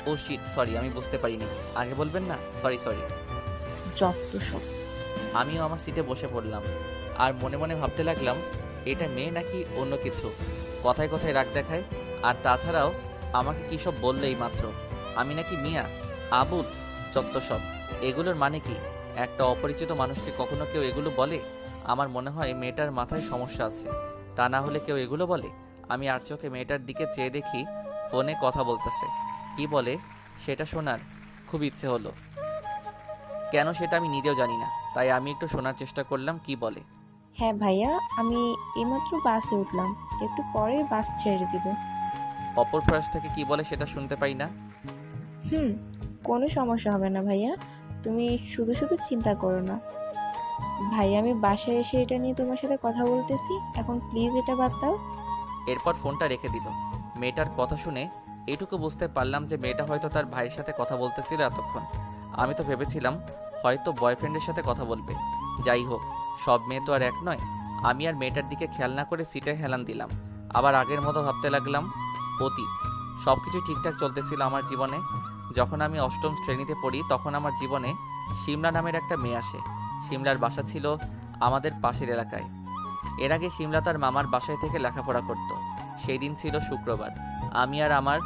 S1: ও শিট, সরি, আমি বুঝতে পারিনি। আগে বলবেন না? সরি।
S8: যত সব।
S1: আমিও আমার সিটে বসে পড়লাম, আর মনে মনে ভাবতে লাগলাম, এটা মেয়ে নাকি অন্য কিছু। কথায় কথায় রাগ দেখায়, আর তাছাড়াও আমাকে কী সব বললো এই মাত্র। আমি নাকি মিয়া, আবুল, যত সব। এগুলোর মানে কি? একটা অপরিচিত মানুষকে কখনো কেউ এগুলো বলে? আমার মনে হয় মেয়েটার মাথায় সমস্যা আছে, তা না হলে কেউ এগুলো বলে? আমি আর চোখে মেয়েটার দিকে চেয়ে দেখি ফোনে কথা বলতেছে। কি বলে সেটা শোনার খুব ইচ্ছে হলো, কেন সেটা আমি নিজেও জানি না। তাই আমি একটু শোনার চেষ্টা করলাম কি বলে।
S8: হ্যাঁ ভাইয়া, আমি এইমাত্র বাসে উঠলাম, একটু পরে বাস ছেড়ে দিবে।
S1: অপর প্রয়াস থেকে কি বলে সেটা শুনতে পাই না।
S8: কোনো সমস্যা হবে না ভাইয়া, তুমি শুধু শুধু চিন্তা করো না। ভাইয়া, আমি বাসায় এসে এটা নিয়ে তোমার সাথে কথা বলতেছি, এখন প্লিজ এটা বাদ দাও।
S1: এরপর ফোনটা রেখে দিল। মেয়েটার কথা শুনে এইটুকু বুঝতে পারলাম যে মেয়েটা হয়তো তার ভাইয়ের সাথে কথা বলতেছিল এতক্ষণ। আমি তো ভেবেছিলাম হয়তো বয়ফ্রেন্ডের সাথে কথা বলবে। যাই হোক, সব মেয়ে তো আর এক নয়। আমি আর মেয়েটার দিকে খেয়াল না করে সিটে হেলান দিলাম। আবার আগের মতো ভাবতে লাগলাম অতীত। সব কিছু ঠিকঠাক চলতেছিল আমার জীবনে। যখন আমি অষ্টম শ্রেণীতে পড়ি তখন আমার জীবনে সিমলা নামের একটা মেয়ে আসে। সিমলার বাসা ছিল আমাদের পাশের এলাকায়। এর আগে সিমলা তার মামার বাসায় থেকে লেখাপড়া করত। সেই দিন ছিল শুক্রবার। আমি আর আমার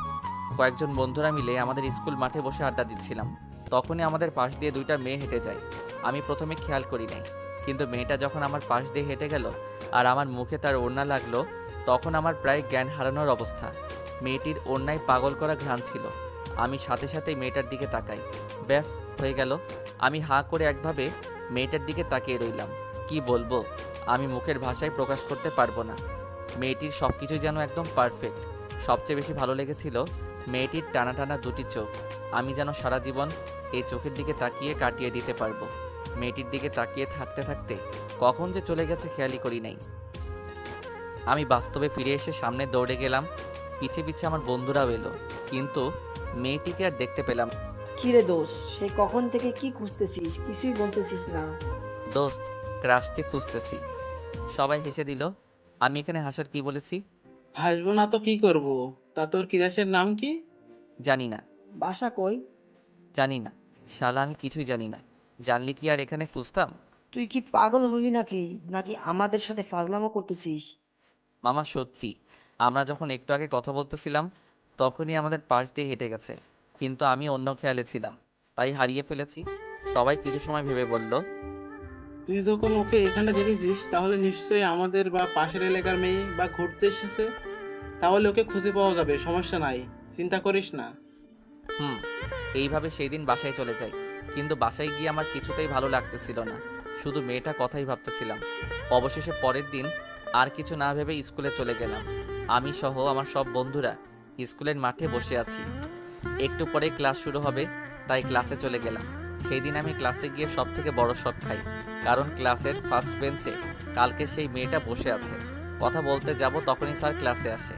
S1: কয়েকজন বন্ধুরা মিলে আমাদের স্কুল মাঠে বসে আড্ডা দিচ্ছিলাম। তখনই আমাদের পাশ দিয়ে দুইটা মেয়ে হেঁটে যায়। আমি প্রথমে খেয়াল করি নাই, কিন্তু মেয়েটা যখন আমার পাশ দিয়ে হেঁটে গেল আর আমার মুখে তার ওড়না লাগলো, তখন আমার প্রায় জ্ঞান হারানোর অবস্থা। মেয়েটির ওড়নায় পাগল করা ঘ্রাণ ছিল। আমি সাথে সাথে মেয়েটার দিকে তাকাই। ব্যাস, হয়ে গেল। আমি হাঁ করে একভাবে মেয়েটার দিকে তাকিয়ে রইলাম। কি বলবো, আমি মুখের ভাষায় প্রকাশ করতে পারবো না। মেয়েটির সব কিছুই যেন একদম পারফেক্ট। সবচেয়ে বেশি ভালো লেগেছিল মেয়েটির টানা টানা দুটি চোখ। আমি যেন সারা জীবন এই চোখের দিকে তাকিয়ে কাটিয়ে দিতে পারবো। মেয়েটির দিকে তাকিয়ে থাকতে থাকতে কখন যে চলে গেছে খেয়ালই করি নাই। আমি বাস্তবে ফিরে এসে সামনে দৌড়ে গেলাম। পিছে পিছে আমার বন্ধুরাও এলো, কিন্তু মেয়েটিকে আর দেখতে পেলাম।
S3: কি রে দোষ, সেই কখন থেকে কি খুঁজতেছিস? কিছুই বলতেছিস না।
S1: দোস্ত, ক্রাশকে খুঁজতেছি। সবাই হেসে দিল। আমি এখানে হাসার কি বলেছি?
S9: হাসবো না তো কি করব? তা তোর কিরাসের নাম কি?
S1: জানি না।
S3: বাসা কই?
S1: জানি না শালা, আমি কিছুই জানি না। জানলি কি আর এখানে খুঁজতাম?
S3: তুই কি পাগল হলি নাকি? নাকি আমাদের সাথে ফাজলামো করতেছিস?
S1: মামা সত্যি, আমরা যখন একটু আগে কথা বলতেছিলাম তখনই আমাদের পাশ দিয়ে হেঁটে গেছে, কিন্তু আমি অন্য খেয়ালে ছিলাম, তাই হারিয়ে ফেলেছি। সবাই কিছু সময় ভেবে বলল,
S9: তুই যখন ওকে এখানে দেখেছিস তাহলে নিশ্চয়ই আমাদের বা পাশের এলাকার মেয়ে বা ঘুরতে এসেছে। তাহলে ওকে খুঁজে পাওয়া যাবে, সমস্যা নাই, চিন্তা করিস না।
S1: হুম। এইভাবে সেই দিন বাসায় চলে যাই, কিন্তু বাসায় গিয়ে আমার কিছুতেই ভালো লাগতেছিল না। শুধু মেয়েটা কথাই ভাবতেছিলাম। অবশেষে পরের দিন আর কিছু না ভেবে স্কুলে চলে গেলাম। আমি সহ আমার সব বন্ধুরা স্কুলের মাঠে বসে আছি। একটু পরে ক্লাস শুরু হবে, তাই ক্লাসে চলে গেলাম। সেই দিন আমি ক্লাসে গিয়ে সব থেকে বড় শট খাই, কারণ ক্লাসের ফার্স্ট বেঞ্চে কালকে সেই মেয়েটা বসে আছে। কথা বলতে যাব তখনই স্যার ক্লাসে আসে।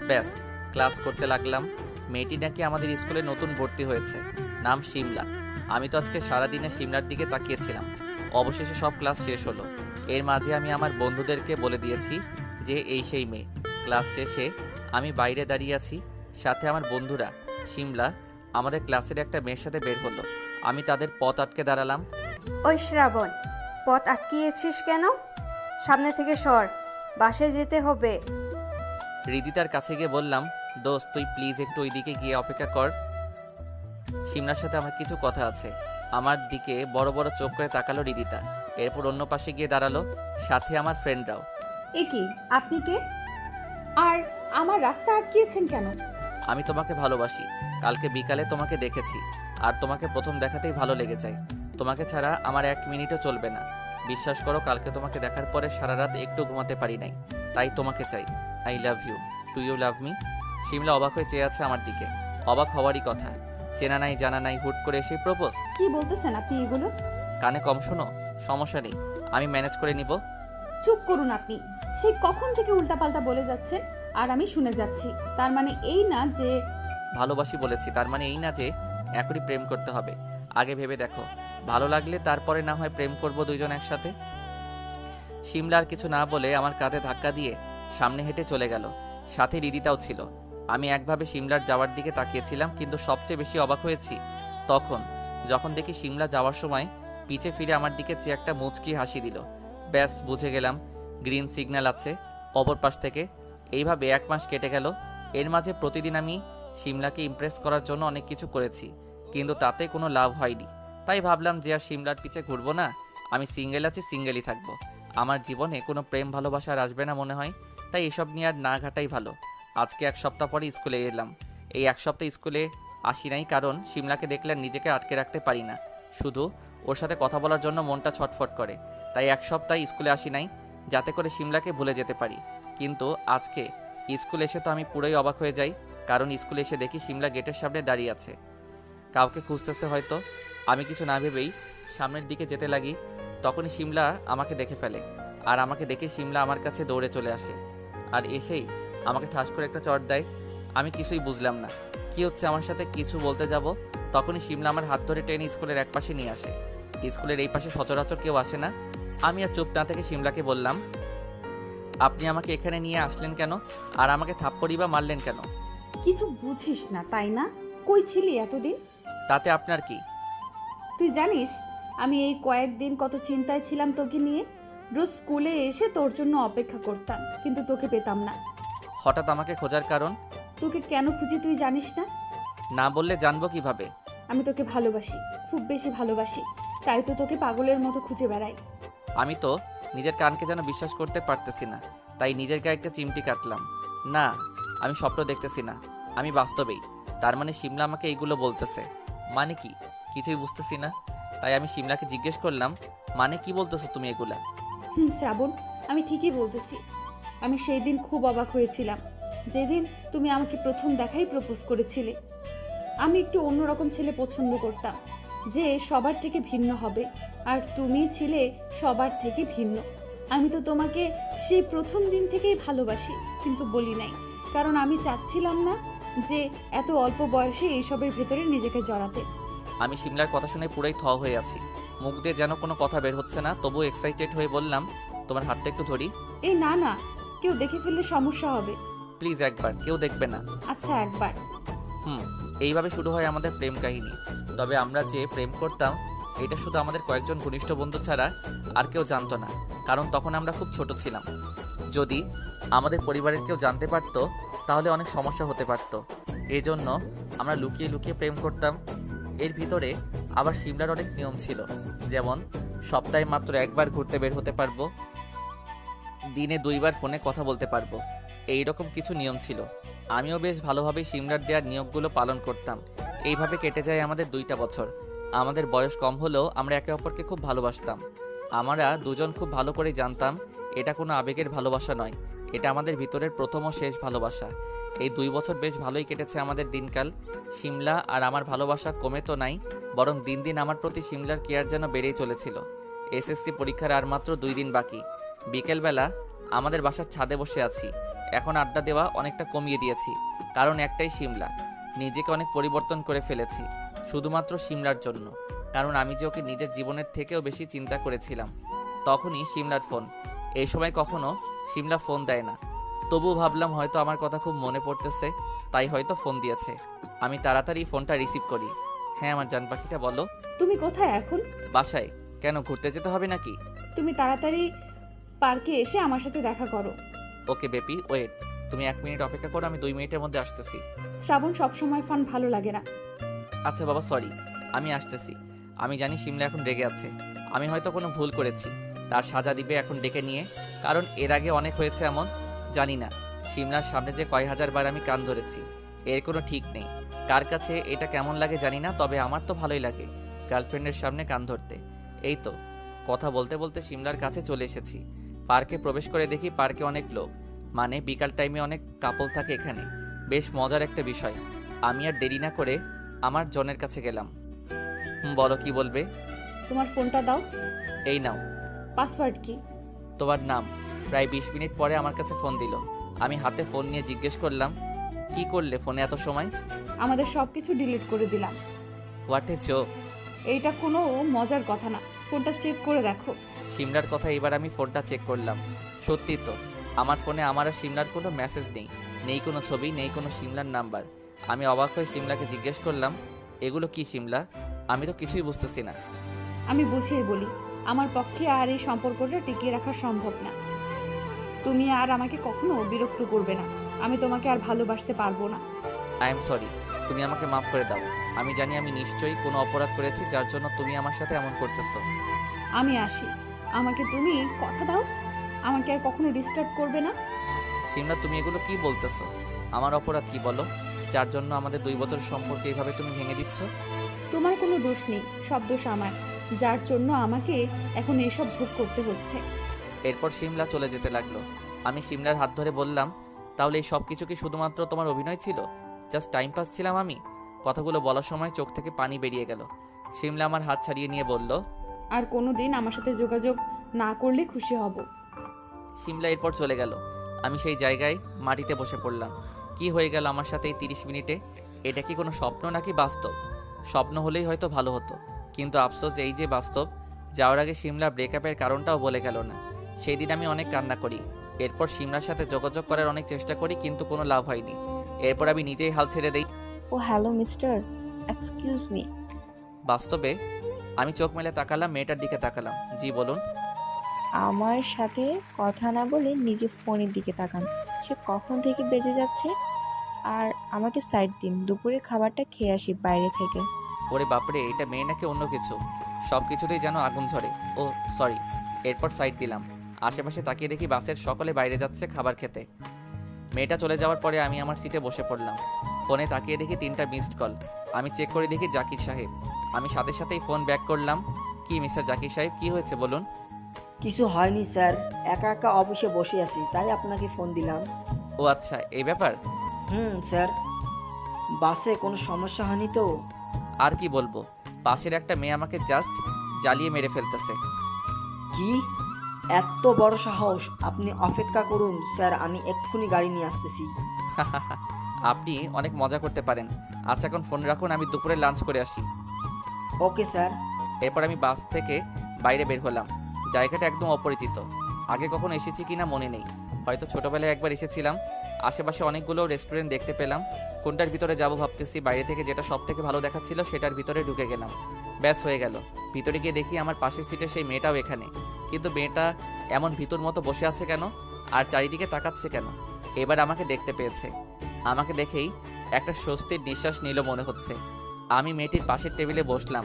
S1: ব্যাস, ক্লাস করতে লাগলাম। মেয়েটি নাকি আমাদের স্কুলে নতুন ভর্তি হয়েছে, নাম শিমলা। আমি তো আজকে সারাদিনে শিমলার দিকে তাকিয়েছিলাম। অবশেষে সব ক্লাস শেষ হলো। এর মাঝে আমি আমার বন্ধুদেরকে বলে দিয়েছি যে এই সেই মেয়ে। ক্লাস শেষে আমি বাইরে দাঁড়িয়ে আছি, সাথে আমার বন্ধুরা। শিমলা আমাদের ক্লাসের একটা মেয়ের সাথে বের হলো। আমি তাদের পথ আটকে দাঁড়ালাম।
S10: ওই শ্রাবণ, পথ আটকিয়েছিস কেন? সামনে থেকে সর, বাসায় যেতে হবে।
S1: হৃদিতার কাছে গিয়ে বললাম, দোস্ত তুই প্লিজ একটু ওইদিকে গিয়ে অপেক্ষা কর। শিমলার সাথে আমার কিছু কথা আছে। আমার দিকে বড় বড় চোখ করে তাকালো হৃদিতা। এরপর অন্য পাশে গিয়ে দাঁড়ালো, সাথে আমার ফ্রেন্ডরাও।
S10: এ কি, আপনি কে? আর আমার রাস্তা আটকিয়েছেন কেন?
S1: আমি তোমাকে ভালোবাসি। কালকে বিকালে তোমাকে দেখেছি, আর তোমাকে প্রথম দেখাতেই ভালো লেগে যায়। তোমাকে ছাড়া আমার এক মিনিটও চলবে না। বিশ্বাস করো, কালকে তোমাকে দেখার পরে সারা রাত একটু ঘুমাতে পারি নাই। তাই তোমাকে চাই। I love you. Do you love me? Shimla অবাক হয়ে চেয়ে আছে আমার দিকে। অবাক হওয়ারই কথা, চেনা নাই জানা নাই হুট করে এসে প্রপোজ।
S10: কি বলতেছেন আপনি এগুলো?
S1: কানে কম শোনো, সমস্যা নেই, আমি ম্যানেজ করে নিব।
S10: চুপ করুন আপনি। সেই কখন থেকে উল্টাপাল্টা বলে যাচ্ছেন আর আমি শুনে যাচ্ছি। তার মানে এই না যে
S1: ভালোবাসি বলেছি, তার মানে এই না যে এখনই প্রেম করতে হবে। আগে ভেবে দেখো, ভালো লাগলে তারপরে না হয় প্রেম করব দুইজন একসাথে। শিমলা আর কিছু না বলে আমার কাঁধে ধাক্কা দিয়ে সামনে হেঁটে চলে গেল। সাথে হৃদিতাও ছিল। আমি একভাবে শিমলার যাওয়ার দিকে তাকিয়েছিলাম, কিন্তু সবচেয়ে বেশি অবাক হয়েছি তখন যখন দেখি শিমলা যাওয়ার সময় পিছে ফিরে আমার দিকে চেয়ে একটা মুচকি হাসি দিল। ব্যাস, বুঝে গেলাম গ্রিন সিগন্যাল আছে অপর পাশ থেকে। এইভাবে 1 মাস কেটে গেল। এর মাঝে প্রতিদিন আমি শিমলাকে ইমপ্রেস করার জন্য অনেক কিছু করেছি, কিন্তু তাতে কোনো লাভ হয়নি। তাই ভাবলাম যে আর শিমলার পিছে ঘুরবো না, আমি সিঙ্গেল আছি, সিঙ্গেলই থাকবো। আমার জীবনে কোনো প্রেম ভালোবাসা আর আসবে না মনে হয়, তাই এসব নিয়ে আর না ঘাটাই ভালো। আজকে 1 সপ্তাহ পরে স্কুলে এলাম। এই 1 সপ্তাহ স্কুলে আসি নাই, কারণ শিমলাকে দেখলে আর নিজেকে আটকে রাখতে পারি না। শুধু ওর সাথে কথা বলার জন্য মনটা ছটফট করে। তাই 1 সপ্তাহ স্কুলে আসি নাই, যাতে করে শিমলাকে ভুলে যেতে পারি। কিন্তু আজকে স্কুলে এসে তো আমি পুরোই অবাক হয়ে যাই, কারণ স্কুলে এসে দেখি শিমলা গেটের সামনে দাঁড়িয়ে আছে, কাউকে খুঁজতেছে হয়তো। আমি কিছু না ভেবেই সামনের দিকে যেতে লাগি। তখনই শিমলা আমাকে দেখে ফেলে, আর আমাকে দেখে শিমলা আমার কাছে দৌড়ে চলে আসে, আর এসেই আমাকে ঠাস করে একটা চড় দেয়। আমি কিছুই বুঝলাম না কি হচ্ছে আমার সাথে। কিছু বলতে যাব তখনই শিমলা আমার হাত ধরে টেনে স্কুলের এক পাশে নিয়ে আসে। স্কুলের এই পাশে সচরাচর কেউ আসে না। আমি আর চুপ না থেকে শিমলাকে বললাম, আপনি আমাকে এখানে নিয়ে আসলেন কেন, আর আমাকে থাপ্পড়ই বা মারলেন কেন?
S10: কিছু বুঝিস না তাই না? কই ছিলি এতদিন?
S1: তাতে আপনার কি?
S10: তুই জানিস আমি এই কয়েকদিন কত চিন্তায় ছিলাম তোকে নিয়ে। রোজ স্কুলে এসে তোর জন্য অপেক্ষা করতাম, কিন্তু তোকে পেতাম না।
S1: হঠাৎ আমাকে খোঁজার কারণ?
S10: তোকে কেন খুঁজি তুই জানিস না?
S1: না বললে জানবো কিভাবে?
S10: আমি তোকে ভালোবাসি, খুব বেশি ভালোবাসি, তাই তো তোকে পাগলের মতো খুঁজে বেড়াই।
S1: আমি তো নিজের কানকে যেন বিশ্বাস করতে পারতেছি না, তাই নিজের গায়ে একটা চিমটি কাটলাম। না, আমি স্বপ্ন দেখতেছি না, আমি বাস্তবেই। তার মানে শিমলা আমাকে এইগুলো বলতেছে, মানে কি কিছুই বুঝতেছি না। তাই আমি শিমলাকে জিজ্ঞেস করলাম, মানে কি বলতেছো তুমি এগুলা?
S10: শ্রাবণ, আমি ঠিকই বলতেছি। আমি সেই দিন খুব অবাক হয়েছিলাম যেদিন তুমি আমাকে প্রথম দেখাই প্রপোজ করেছিলে। আমি একটু অন্যরকম ছেলে পছন্দ করতাম, যে সবার থেকে ভিন্ন হবে, আর তুমি ছিলে সবার থেকে ভিন্ন। আমি তো তোমাকে সেই প্রথম দিন থেকেই ভালোবাসি, কিন্তু বলি নাই, কারণ আমি চাচ্ছিলাম না যে এত অল্প বয়সে এইসবের ভেতরে নিজেকে জড়াতে।
S1: আমি শিমলার কথা শুনে পুরাই থ হয়ে আছি। মুখ দিয়ে যেন কোনো কথা বের হচ্ছে না, তবু এক্সাইটেড হয়ে বললাম, তোমার হাতটা একটু ধরি।
S10: এই না না, কেউ দেখে ফেললে সমস্যা হবে।
S1: প্লিজ একবার, কেউ দেখবে না।
S10: আচ্ছা একবার।
S1: এইভাবে শুরু হয় আমাদের প্রেম কাহিনী। তবে আমরা যে প্রেম করতাম এটা শুধু আমাদের কয়েকজন ঘনিষ্ঠ বন্ধু ছাড়া আর কেউ জানতো না, কারণ তখন আমরা খুব ছোট ছিলাম। যদি আমাদের পরিবারের কেউ জানতে পারতো তাহলে অনেক সমস্যা হতে পারতো। এই জন্য আমরা লুকিয়ে লুকিয়ে প্রেম করতাম। এর ভিতরে আবার শিমলার অনেক নিয়ম ছিল, যেমন সপ্তাহে মাত্র একবার ঘুরতে বের হতে পারবো, দিনে 2 বার ফোনে কথা বলতে পারবো, এই রকম কিছু নিয়ম ছিল। আমিও বেশ ভালোভাবেই সিমরার দেওয়ার নিয়মগুলো পালন করতাম। এইভাবে কেটে যায় আমাদের 2টা বছর। আমাদের বয়স কম হলেও আমরা একে অপরকে খুব ভালোবাসতাম। আমরা দুজন খুব ভালো করে জানতাম এটা কোনো আবেগের ভালোবাসা নয়, এটা আমাদের ভিতরের প্রথম ও শেষ ভালোবাসা। এই 2 বছর বেশ ভালোই কেটেছে আমাদের দিনকাল। শিমলা আর আমার ভালোবাসা কমে তো নাই, বরং দিন দিন আমার প্রতি শিমলার কেয়ার যেন বেড়েই চলেছিল। এসএসসি পরীক্ষার আর মাত্র 2 দিন বাকি। বিকেলবেলা আমাদের বাসার ছাদে বসে আছি। এখন আড্ডা দেওয়া অনেকটা কমিয়ে দিয়েছি, কারণ একটাই, শিমলা। নিজেকে অনেক পরিবর্তন করে ফেলেছি শুধুমাত্র শিমলার জন্য, কারণ আমি যে ওকে নিজের জীবনের থেকেও বেশি চিন্তা করেছিলাম। তখনই শিমলার ফোন। এই সময় কখনো শিমলা ফোন দেয় না, তবুও ভাবলাম হয়তো আমার কথা খুব মনে পড়তেছে, তাই হয়তো ফোন দিয়েছে। আমি তাড়াতাড়ি ফোনটা রিসিভ করি। হ্যাঁ আমার জান পাখিটা, বলো।
S10: তুমি কোথায় এখন?
S1: বাসায়। কেন, ঘুরতে যেতে হবে নাকি?
S10: তুমি তাড়াতাড়ি পার্কে এসে আমার সাথে দেখা করো।
S1: Okay baby, wait. তুমি 1 মিনিট অপেক্ষা করো, আমি 2 মিনিটের মধ্যে আসতেছি।
S10: শ্রাবণ, সবসময় ফান ভালো লাগে না।
S1: আচ্ছা বাবা, সরি, আমি আসতেছি। আমি জানি শিমলা এখন রেগে আছে, আমি হয়তো কোনো ভুল করেছি, তার সাজা দিবে এখন ডেকে নিয়ে, কারণ এর আগে অনেক হয়েছে এমন। জানি না শিমলার সামনে যে কয় হাজার বার আমি কান ধরেছি, এর কোনো ঠিক নেই। কার কাছে এটা কেমন লাগে জানি না, তবে আমার তো ভালোই লাগে গার্লফ্রেন্ডের সামনে কান ধরতে। এই তো কথা বলতে বলতে শিমলার কাছে চলে এসেছি। পার্কে প্রবেশ করে দেখি পার্কে অনেক লোক, মানে বিকাল টাইমে অনেক কাপল থাকে এখানে। বেশ মজার একটা বিষয়। আমি আর দেরি না করে আমার জনের কাছে গেলাম। বলো, কি বলবে?
S10: তোমার ফোনটা দাও।
S1: এই নাও।
S10: পাসওয়ার্ড কি?
S1: তোমার নাম। প্রায় 20 মিনিট পরে আমার কাছে ফোন দিল। আমি হাতে ফোন নিয়ে জিজ্ঞেস করলাম, কি করলে ফোনে এত সময়?
S10: আমাদের সবকিছু ডিলিট করে দিলাম।
S1: What a joke.
S10: এইটা কোনো মজার কথা না, ফোনটা চেক করে দেখো।
S1: শিমলার কথা এবার আমি ফোনটা চেক করলাম। সত্যি তো, আমার ফোনে আমার আর শিমলার কোনো মেসেজ নেই, নেই কোনো ছবি, নেই কোনো শিমলার নাম্বার। আমি অবাক হয়ে শিমলাকে জিজ্ঞেস করলাম, এগুলো কি শিমলা? আমি তো কিছুই বুঝতেছি না।
S10: আমি বুঝিয়ে বলি, আমার পক্ষে আর এই সম্পর্কটা টিকিয়ে রাখা সম্ভব না। তুমি আর আমাকে কখনো বিরক্ত করবে না, আমি তোমাকে আর ভালোবাসতে পারবো না।
S1: আই এম সরি, তুমি আমাকে মাফ করে দাও। আমি জানি আমি নিশ্চয়ই কোনো অপরাধ করেছি যার জন্য তুমি আমার সাথে এমন করতেছো।
S10: আমি আসি, আমাকে তুমি কথা দাও, আমাকে আর কখনো ডিস্টার্ব করবে না।
S1: শিমলা, তুমি এগুলো কি বলতেছো? আমার অপরাধ কি বলো, যার জন্য আমাদের 2 বছর সম্পর্ক এইভাবে তুমি ভেঙে দিচ্ছ?
S10: তোমার কোনো দোষ নেই, সব দোষ আমার, যার জন্য আমাকে এখন এসব ভোগ করতে হচ্ছে।
S1: এরপর শিমলা চলে যেতে লাগলো। আমি শিমলার হাত ধরে বললাম, তাহলে এই সব কিছু কি শুধুমাত্র তোমার অভিনয় ছিল? জাস্ট টাইম পাস ছিলাম আমি? কথাগুলো বলার সময় চোখ থেকে পানি বেরিয়ে গেল। শিমলা আমার হাত ছাড়িয়ে নিয়ে বলল,
S10: আর কোনো দিন আমার সাথে যোগাযোগ না করলে খুশি হব।
S1: শিমলা এরপর চলে গেল। আমি সেই জায়গায় মাটিতে বসে পড়লাম। কি হয়ে গেল আমার সাথে এই 30 মিনিটে? এটা কি কোনো স্বপ্ন নাকি বাস্তব? স্বপ্ন হলেই হয়তো ভালো হতো, কিন্তু আফসোস এই যে বাস্তব। যাওয়ার আগে সিমলা ব্রেকআপের কারণটাও বলে গেল না। সেই দিন আমি অনেক কান্না করি। এরপর সিমলার সাথে যোগাযোগ করার অনেক চেষ্টা করি, কিন্তু কোনো লাভ হয়নি। এরপর আমি নিজেই হাল ছেড়ে দেই।
S8: ও হ্যালো মিস্টার, এক্সকিউজ মি।
S1: বাস্তবে আমি চোখ মেলে তাকালাম, মেয়েটার দিকে তাকালাম। জি বলুন।
S8: আমার সাথে কথা না বলে নিজে ফোনের দিকে তাকান। সে কখন থেকে বেজে যাচ্ছে? আর আমাকে সাইড দিন, দুপুরে খাবারটা খেয়ে আসি বাইরে থেকে।
S1: ওরে বাপরে, এটা মেয়ে নাকি অন্য কিছু? সব কিছুতেই যেন আগুন ঝরে। ও সরি। এরপর সাইড দিলাম। আশেপাশে তাকিয়ে দেখি বাসের সকলে বাইরে যাচ্ছে খাবার খেতে। মেয়েটা চলে যাওয়ার পরে আমি আমার সিটে বসে পড়লাম। ফোনে তাকিয়ে দেখি 3টা মিসড কল। আমি চেক করে দেখি জাকির সাহেব। আমি সাথে সাথেই ফোন ব্যাক করলাম। কি মিস্টার জাকির সাহেব, কি হয়েছে বলুন?
S3: কিছু হয়নি স্যার, একা একা অফিসে বসে আছি, তাই আপনাকে ফোন দিলাম।
S1: ও আচ্ছা, এই ব্যাপার।
S3: স্যার, বাসে কোনো সমস্যা হয়নি তো?
S1: আর কি বলবো, পাশের একটা মেয়ে আমাকে জাস্ট জ্বালিয়ে মেরে ফেলতেছে।
S3: কি এত বড় সাহস! আপনি অপেক্ষা করুন স্যার, আমি এক্ষুনি গাড়ি নিয়ে আসতেছি।
S1: আপনি অনেক মজা করতে পারেন। আচ্ছা এখন ফোন রাখুন, আমি দুপুরে লাঞ্চ করে আসি।
S3: Okay sir.
S1: এরপর আমি বাস থেকে বাইরে বের হলাম। জায়গাটা একদম অপরিচিত। আগে কখনো এসেছি কিনা মনে নেই, হয়তো ছোটবেলায় একবার এসেছিলাম। আশেপাশে অনেকগুলো রেস্টুরেন্ট দেখতে পেলাম। কোনটার ভিতরে যাব ভাবতেছি, বাইরে থেকে যেটা সব থেকে ভালো দেখাচ্ছিল সেটার ভিতরে ঢুকে গেলাম। ব্যাস হয়ে গেল। ভিতরে গিয়ে দেখি আমার পাশের সিটে সেই মেয়েটাও এখানে। কিন্তু মেয়েটা এমন ভিতর মতো বসে আছে কেন, আর চারিদিকে তাকাচ্ছে কেন? এবার আমাকে দেখতে পেয়েছে। আমাকে দেখেই একটা স্বস্তির নিঃশ্বাস নিল মনে হচ্ছে। আমি মেয়েটির পাশের টেবিলে বসলাম,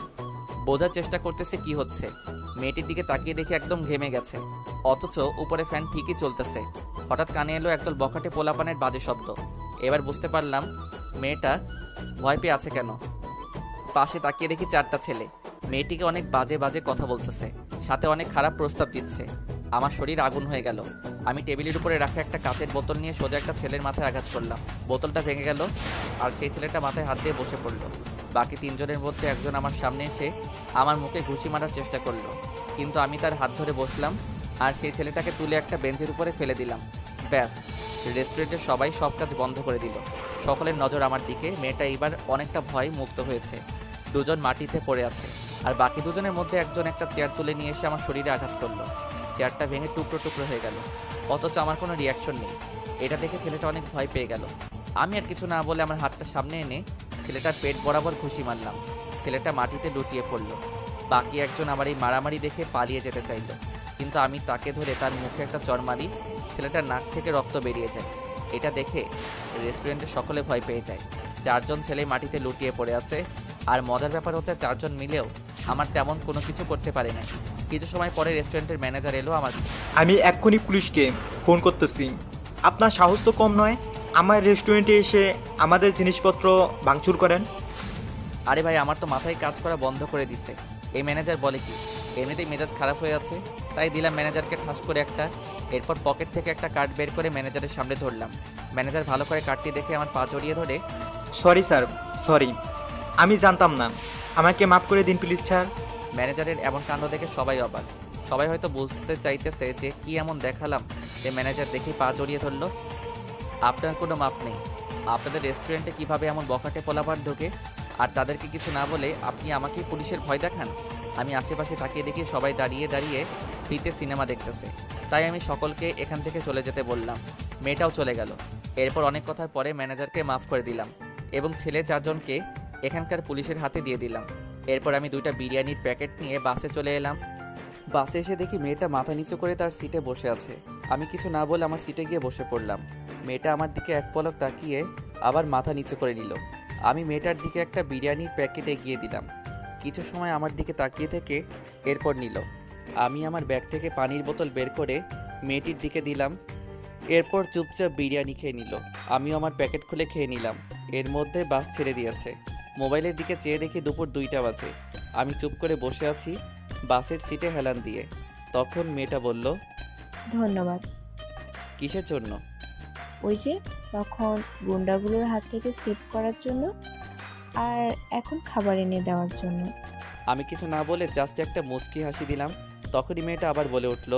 S1: বোঝার চেষ্টা করতেছে কি হচ্ছে। মেয়েটির দিকে তাকিয়ে দেখে একদম ঘেমে গেছে, অথচ উপরে ফ্যান ঠিকই চলতেছে। হঠাৎ কানে এলো একদল বখাটে পোলাপানের বাজে শব্দ। এবার বুঝতে পারলাম মেয়েটা ভয় পেয়ে আছে কেন। পাশে তাকিয়ে দেখি 4টা ছেলে মেয়েটিকে অনেক বাজে বাজে কথা বলতেছে, সাথে অনেক খারাপ প্রস্তাব দিচ্ছে। আমার শরীর আগুন হয়ে গেল। আমি টেবিলের উপরে রাখা একটা কাচের বোতল নিয়ে সোজা একটা ছেলের মাথায় আঘাত করলাম। বোতলটা ভেঙে গেল, আর সেই ছেলেটা মাথায় হাত দিয়ে বসে পড়ল। বাকি 3 জনের মধ্যে একজন আমার সামনে এসে আমার মুখে ঘুষি মারার চেষ্টা করলো, কিন্তু আমি তার হাত ধরে বসলাম, আর সেই ছেলেটাকে তুলে একটা বেঞ্চের উপরে ফেলে দিলাম। ব্যাস, রেস্টুরেন্টের সবাই সব কাজ বন্ধ করে দিল। সকলের নজর আমার দিকে। মেয়েটা এবার অনেকটা ভয় মুক্ত হয়েছে। 2 জন মাটিতে পড়ে আছে, আর বাকি 2 জনের মধ্যে একজন একটা চেয়ার তুলে নিয়ে এসে আমার শরীরে আঘাত করলো। চেয়ারটা ভেঙে টুকরো টুকরো হয়ে গেল, অথচ আমার কোনো রিয়াকশন নেই। এটা দেখে ছেলেটা অনেক ভয় পেয়ে গেল। আমি আর কিছু না বলে আমার হাতটা সামনে এনে ছেলেটার পেট বরাবর ঘুষি মারলাম। ছেলেটা মাটিতে লুটিয়ে পড়ল। বাকি একজন আমার এই মারামারি দেখে পালিয়ে যেতে চাইল, কিন্তু আমি তাকে ধরে তার মুখে একটা চড় মারি। ছেলেটার নাক থেকে রক্ত বেরিয়ে যায়। এটা দেখে রেস্টুরেন্টের সকলে ভয় পেয়ে যায়। 4 জন ছেলে মাটিতে লুটিয়ে পড়ে আছে। আর মজার ব্যাপার হচ্ছে 4 জন মিলেও আমার তেমন কোনো কিছু করতে পারে না। কিছু সময় পরে রেস্টুরেন্টের ম্যানেজার এলো আমার।
S11: আমি এক্ষুনি পুলিশকে ফোন করতেছি। আপনার সাহস তো কম নয়, আমার রেস্টুরেন্টে এসে আমাদের জিনিসপত্র ভাঙচুর করেন।
S1: আরে ভাই, আমার তো মাথায় কাজ করা বন্ধ করে দিছে। এই ম্যানেজার বলে কি? এমনিতেই মেজাজ খারাপ হয়ে আছে, তাই দিলাম ম্যানেজারকে ঠাস করে একটা। এরপর পকেট থেকে একটা কার্ড বের করে ম্যানেজারের সামনে ধরলাম। ম্যানেজার ভালো করে কার্ডটি দেখে আমার পা জড়িয়ে ধরে,
S11: সরি স্যার, সরি, আমি জানতাম না, আমাকে মাফ করে দিন প্লিজ স্যার।
S1: ম্যানেজারের এমন কাণ্ড দেখে সবাই অবাক। সবাই হয়তো বুঝতে চাইতেছে যে কি এমন দেখালাম যে ম্যানেজার দেখে পা জড়িয়ে ধরলো। আপনার কোনো মাপ নেই। আপনাদের রেস্টুরেন্টে কিভাবে এমন বখাটে পোলাপান ঢোকে, আর তাদেরকে কিছু না বলে আপনি আমাকে পুলিশের ভয় দেখান? আমি আশেপাশে তাকিয়ে দেখি সবাই দাঁড়িয়ে দাঁড়িয়ে ফ্রিতে সিনেমা দেখতেছে, তাই আমি সকলকে এখান থেকে চলে যেতে বললাম। মেয়েটাও চলে গেল। এরপর অনেক কথার পরে ম্যানেজারকে মাফ করে দিলাম এবং ছেলে 4 জনকে এখানকার পুলিশের হাতে দিয়ে দিলাম। এরপর আমি 2টা বিরিয়ানির প্যাকেট নিয়ে বাসে চলে এলাম। বাসে এসে দেখি মেয়েটা মাথা নিচু করে তার সিটে বসে আছে। আমি কিছু না বলে আমার সিটে গিয়ে বসে পড়লাম। মেয়েটা আমার দিকে এক পলক তাকিয়ে আবার মাথা নিচু করে নিল। আমি মেয়েটার দিকে একটা বিরিয়ানির প্যাকেট এগিয়ে দিলাম। কিছু সময় আমার দিকে তাকিয়ে থেকে এরপর নিল। আমি আমার ব্যাগ থেকে পানির বোতল বের করে মেয়েটির দিকে দিলাম। এরপর চুপচাপ বিরিয়ানি খেয়ে নিল। আমিও আমার প্যাকেট খুলে খেয়ে নিলাম। এর মধ্যে বাস ছেড়ে দিয়েছে। মোবাইলের দিকে চেয়ে দেখি দুপুর 2টা বাজে। আমি চুপ করে বসে আছি বাসের সিটে হেলান দিয়ে। তখন মেয়েটা বলল,
S8: ধন্যবাদ।
S1: কিসের জন্য?
S8: ওই যে তখন গুন্ডাগুলোর হাত থেকে সেভ করার জন্য, আর এখন খাবার এনে দেওয়ার জন্য।
S1: আমি কিছু না বলে জাস্ট একটা মুচকি হাসি দিলাম। তখনই মেয়েটা আবার বলে উঠল,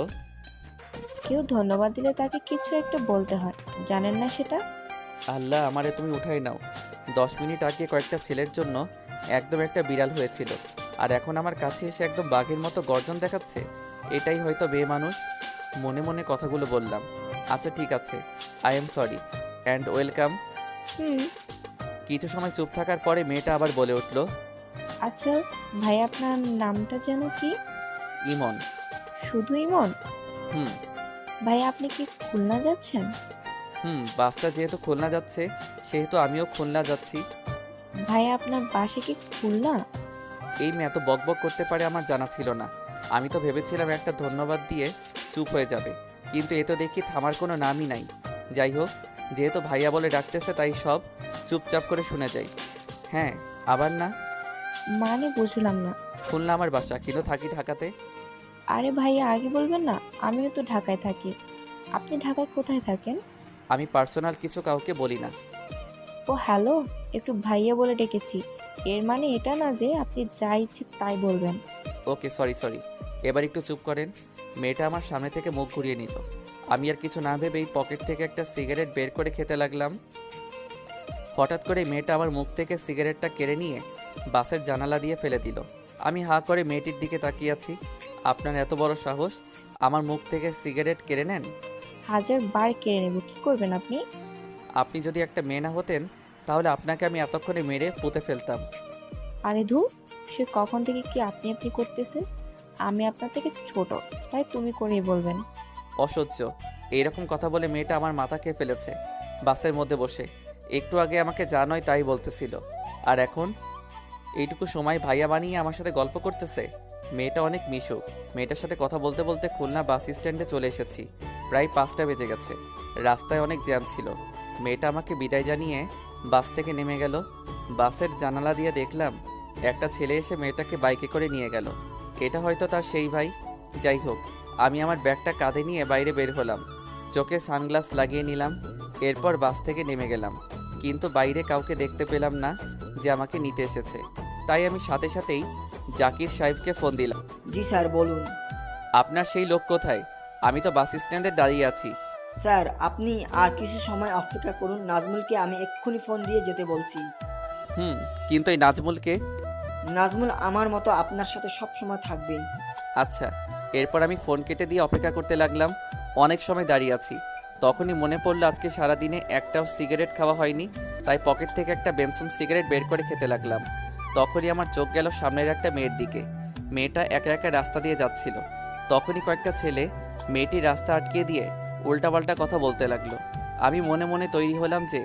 S8: কেউ ধন্যবাদ দিলে তাকে কিছু একটা বলতে হয়, জানেন না সেটা?
S1: আল্লাহ, আমারে তুমি উঠাই নাও। 10 মিনিট আগে কয়েকটা ছেলের জন্য একদম একটা বিড়াল হয়েছিল, আর এখন আমার কাছে এসে একদম বাঘের মতো গর্জন দেখাচ্ছে। এটাই হয়তো মেয়ে মানুষ। মনে মনে কথাগুলো বললাম। আচ্ছা ঠিক আছে, I am sorry and welcome.
S8: হুম।
S1: কিছু সময় চুপ থাকার পরে মেয়েটা আবার বলে উঠল,
S8: আচ্ছা ভাই, আপনার নামটা যেন কি?
S1: ইমন।
S8: শুধু ইমন?
S1: হুম
S8: ভাই আপনি কি খুলনা যাচ্ছেন?
S1: বাসটা যেহেতু খুলনা যাচ্ছে সেহেতু আমিও খুলনা যাচ্ছি।
S8: ভাই আপনার বাসা কি খুলনা?
S1: এই মেয়ে এত বকবক করতে পারে আমার জানা ছিল না। আমি তো ভেবেছিলাম একটা ধন্যবাদ দিয়ে চুপ হয়ে যাবে, কিন্তু এ তো দেখি থামার কোনো নামই নাই। যাই হোক, যেহেতু ভাইয়া বলে ডাকতেছে তাই সব চুপচাপ করে শুনে যাই। হ্যাঁ, আবার না।
S8: মানে বুঝলাম না।
S1: খুলনা আমার বাসা, কিন্তু থাকি ঢাকাতে।
S8: আরে ভাইয়া আগে বলবেন না, আমিও তো ঢাকায় থাকি। আপনি ঢাকায় কোথায় থাকেন?
S1: আমি পার্সোনাল কিছু কাউকে বলি না।
S8: ও হ্যালো, একটু ভাইয়া বলে ডেকেছি। এর মানে এটা না যে আপনি যা ইচ্ছে তাই বলবেন।
S1: ওকে, সরি সরি। এবার একটু চুপ করেন। মেয়েটা আমার সামনে থেকে মুখ ঘুরিয়ে নিল। আমি আর কিছু না ভেবেই পকেট থেকে একটা সিগারেট বের করে খেতে লাগলাম। হঠাৎ করে মেয়েটা আমার মুখ থেকে সিগারেটটা কেড়ে নিয়ে বাসের জানালা দিয়ে ফেলে দিল। আমি হাঁ করে মেয়েটির দিকে তাকিয়ে আছি। আপনার এত বড় সাহস, আমার মুখ থেকে সিগারেট কেড়ে নেন?
S8: 1000 বার কেড়ে নেব, কি করবেন আপনি?
S1: আপনি যদি একটা মেয়ে না হতেন তাহলে আপনাকে আমি এতক্ষণে মেরে পুঁতে ফেলতাম।
S8: আরে ধুর, সে কখন থেকে কি আপনি আপনি করতেছেন? আমি আপনার থেকে ছোট, তাই তুমি করেই বলবেন।
S1: অসহ্য। এইরকম কথা বলে মেয়েটা আমার মাথা খেয়ে ফেলেছে বাসের মধ্যে বসে। একটু আগে আমাকে যা নয় তাই বলতেছিল, আর এখন এইটুকু সময় ভাইয়া বানিয়ে আমার সাথে গল্প করতেছে। মেয়েটা অনেক মিশুক। মেয়েটার সাথে কথা বলতে বলতে খুলনা বাস স্ট্যান্ডে চলে এসেছি। প্রায় 5টা বেজে গেছে। রাস্তায় অনেক জ্যাম ছিল। মেয়েটা আমাকে বিদায় জানিয়ে বাস থেকে নেমে গেল। বাসের জানালা দিয়ে দেখলাম একটা ছেলে এসে মেয়েটাকে বাইকে করে নিয়ে গেল। এটা হয়তো তার সেই ভাই। যাই হোক, আমি আমার ব্যাগটা কাঁধে নিয়ে বাইরে বের হলাম। চোখে সানগ্লাস লাগিয়ে নিলাম। এরপর বাস থেকে নেমে গেলাম, কিন্তু বাইরে কাউকে দেখতে পেলাম না যে আমাকে নিতে এসেছে। তাই আমি সাথে সাথেই জাকির সাহেবকে ফোন দিলাম।
S3: জি স্যার, বলুন।
S1: আপনার সেই লোক কোথায়? আমি তো বাস স্ট্যান্ডে দাঁড়িয়ে আছি।
S3: স্যার, আপনি আর কিছু সময় অপেক্ষা করুন, নাজমুলকে আমি এক্ষুনি ফোন দিয়ে যেতে বলছি।
S1: কিন্তু এই নাজমুলকে?
S3: নাজমুল আমার মতো আপনার সাথে সব সময় থাকবে।
S1: আচ্ছা। এরপর আমি ফোন কেটে দিয়ে অপেক্ষা করতে লাগলাম। অনেক সময় দাঁড়িয়ে আছি। তখনই মনে পড়লো আজকে সারাদিনে একটাও সিগারেট খাওয়া হয়নি, তাই পকেট থেকে একটা বেনসন সিগারেট বের করে খেতে লাগলাম। তখনই আমার চোখ গেল সামনের একটা মেয়ের দিকে। মেয়েটা একা একা রাস্তা দিয়ে যাচ্ছিল। তখনই কয়েকটা ছেলে মেয়েটির রাস্তা আটকে দিয়ে উল্টাপাল্টা কথা বলতে লাগলো। আমি মনে মনে তৈরি হলাম যে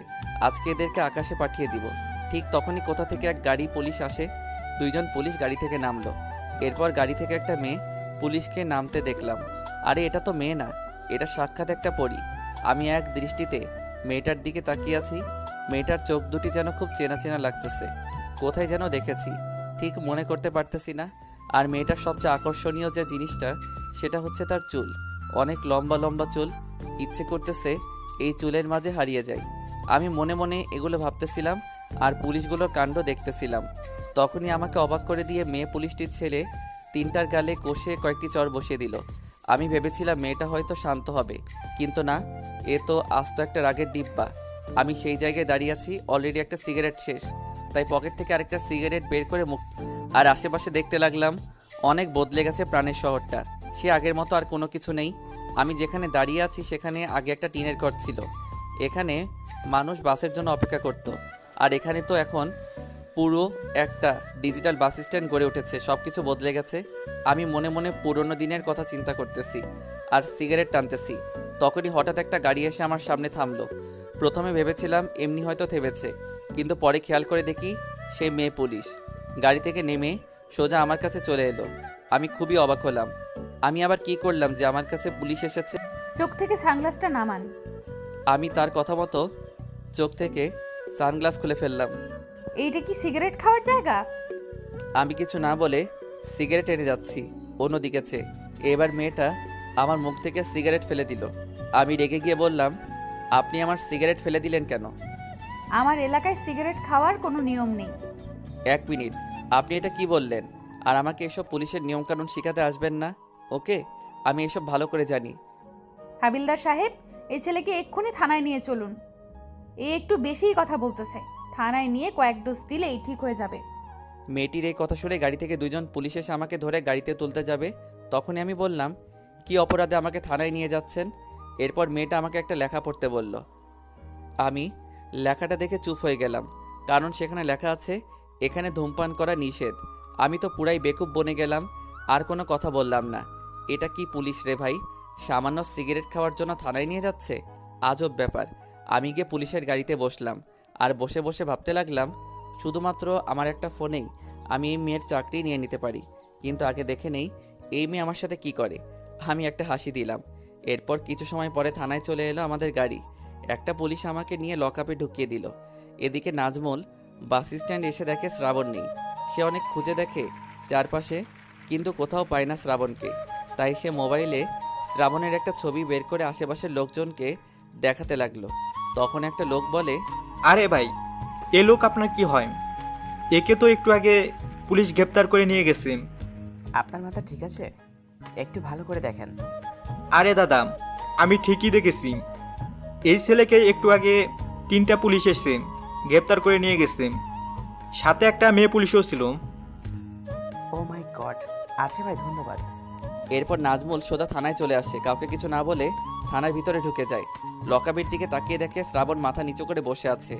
S1: আজকে এদেরকে আকাশে পাঠিয়ে দিব। ঠিক তখনই কোথা থেকে এক গাড়ি পুলিশ আসে। 2জন পুলিশ গাড়ি থেকে নামলো। এরপর গাড়ি থেকে একটা মেয়ে পুলিশকে নামতে দেখলাম। আরে এটা তো মেয়ে না, এটা সাক্ষাৎ একটা পরী। আমি এক দৃষ্টিতে মেয়েটার দিকে তাকিয়ে আছি। মেয়েটার চোখ দুটি যেন খুব চেনা চেনা লাগতেছে। কোথায় যেন দেখেছি, ঠিক মনে করতে পারতেছি না। আর মেয়েটার সবচেয়ে আকর্ষণীয় যে জিনিসটা সেটা হচ্ছে তার চুল। অনেক লম্বা লম্বা চুল। ইচ্ছে করতেছে এই চুলের মাঝে হারিয়ে যাই। আমি মনে মনে এগুলো ভাবতেছিলাম আর পুলিশগুলোর কাণ্ড দেখতেছিলাম। তখনই আমাকে অবাক করে দিয়ে মেয়ে পুলিশটির ছেলে 3টার গালে কষে কয়েকটি চর বসিয়ে দিল। আমি ভেবেছিলাম মেয়েটা হয়তো শান্ত হবে, কিন্তু না, এ তো আস্ত একটা রাগের ডিব্বা। আমি সেই জায়গায় দাঁড়িয়ে আছি, অলরেডি একটা সিগারেট শেষ, তাই পকেট থেকে আরেকটা সিগারেট বের করে মুখ আর আশেপাশে দেখতে লাগলাম। অনেক বদলে গেছে প্রাণের শহরটা। সে আগের মতো আর কোনো কিছু নেই। আমি যেখানে দাঁড়িয়ে আছি সেখানে আগে একটা টিনের ঘর ছিল। এখানে মানুষ বাসের জন্য অপেক্ষা করত, আর এখানে তো এখন পুরো একটা ডিজিটাল বাস স্ট্যান্ড গড়ে উঠেছে। সব কিছু বদলে গেছে। আমি মনে মনে পুরনো দিনের কথা চিন্তা করতেছি আর সিগারেট টানতেছি। তখনই হঠাৎ একটা গাড়ি এসে আমার সামনে থামলো। প্রথমে ভেবেছিলাম এমনি হয়তো থেমেছে, কিন্তু পরে খেয়াল করে দেখি সেই মেয়ে পুলিশ গাড়ি থেকে নেমে সোজা আমার কাছে চলে এলো। আমি খুবই অবাক হলাম। আমি আবার কি করলাম যে আমার কাছে পুলিশ এসেছে?
S10: চোখ থেকে সানগ্লাসটা নামান।
S1: আমি তার কথা মতো চোখ থেকে সানগ্লাস খুলে ফেললাম।
S10: এইটা কি সিগারেট খাওয়ার জায়গা?
S1: আমি কিছু না বলে সিগারেট এনে যাচ্ছি অন্যদিকে চেয়ে। এবার মেয়েটা আমার মুখ থেকে সিগারেট ফেলে দিল। আমি রেগে গিয়ে বললাম, আপনি আমার সিগারেট ফেলে দিলেন কেন?
S10: আমার এলাকায় সিগারেট খাওয়ার কোনো নিয়ম নেই।
S1: 1 মিনিট, আপনি এটা কি বললেন? আর আমাকে এসব পুলিশের নিয়মকানুন শেখাতে আসবেন না, ওকে? আমি এসব ভালো করে জানি।
S10: হাবিলদার সাহেব, এই ছেলেকে এক্ষুনি থানায় নিয়ে চলুন। এ একটু বেশিই কথা বলতেছে। থানায় নিয়ে কয়েক ডোজ দিলেই ঠিক হয়ে যাবে।
S1: মেয়েটির এই কথা শুনে গাড়ি থেকে দুজন পুলিশ এসে আমাকে ধরে গাড়িতে তুলতে যাবে। তখনই আমি বললাম, কি অপরাধে আমাকে থানায় নিয়ে যাচ্ছেন? এরপর মেয়েটা আমাকে একটা লেখা পড়তে বলল। আমি লেখাটা দেখে চুপ হয়ে গেলাম, কারণ সেখানে লেখা আছে এখানে ধূমপান করা নিষেধ। আমি তো পুরাই বেকুব বনে গেলাম, আর কোনো কথা বললাম না। এটা কি পুলিশ রে ভাই, সামান্য সিগারেট খাওয়ার জন্য থানায় নিয়ে যাচ্ছে? আজব ব্যাপার। আমি গিয়ে পুলিশের গাড়িতে বসলাম, আর বসে বসে ভাবতে লাগলাম, শুধুমাত্র আমার একটা ফোনেই আমি এই মেয়ের চাকরি নিয়ে নিতে পারি। কিন্তু আগে দেখে নেই এই মেয়ে আমার সাথে কি করে। আমি একটা হাসি দিলাম। এরপর কিছু সময় পরে থানায় চলে এলো আমাদের গাড়ি। একটা পুলিশ আমাকে নিয়ে লকআপে ঢুকিয়ে দিল। এদিকে নাজমুল বাস স্ট্যান্ড এসে দেখে শ্রাবণ নেই। সে অনেক খুঁজে দেখে চারপাশে, কিন্তু কোথাও পায় না শ্রাবণকে। তাই সে মোবাইলে শ্রাবণের একটা ছবি বের করে আশেপাশের লোকজনকে দেখাতে লাগলো। তখন একটা লোক বলে,
S11: আরে ভাই, এ লোক আপনার কি হয়? একে তো একটু আগে পুলিশ গ্রেপ্তার করে নিয়ে গেছে।
S2: আপনার মাথা ঠিক আছে? একটু ভালো করে দেখেন।
S11: আরে দাদা, আমি ঠিকই দেখেছি। এই ছেলেকে একটু আগে 3টা পুলিশ এসে গ্রেপ্তার করে নিয়ে গেছে, সাথে একটা মেয়ে পুলিশও ছিল।
S2: ও মাই গড। আচ্ছা ভাই, ধন্যবাদ।
S1: এরপর নাজমুল সোজা থানায় চলে আসে। কাউকে কিছু না বলে থানার ভিতরে ঢুকে যায়। লকআপের দিকে তাকিয়ে দেখে শ্রাবণ মাথা নিচু করে বসে আছে।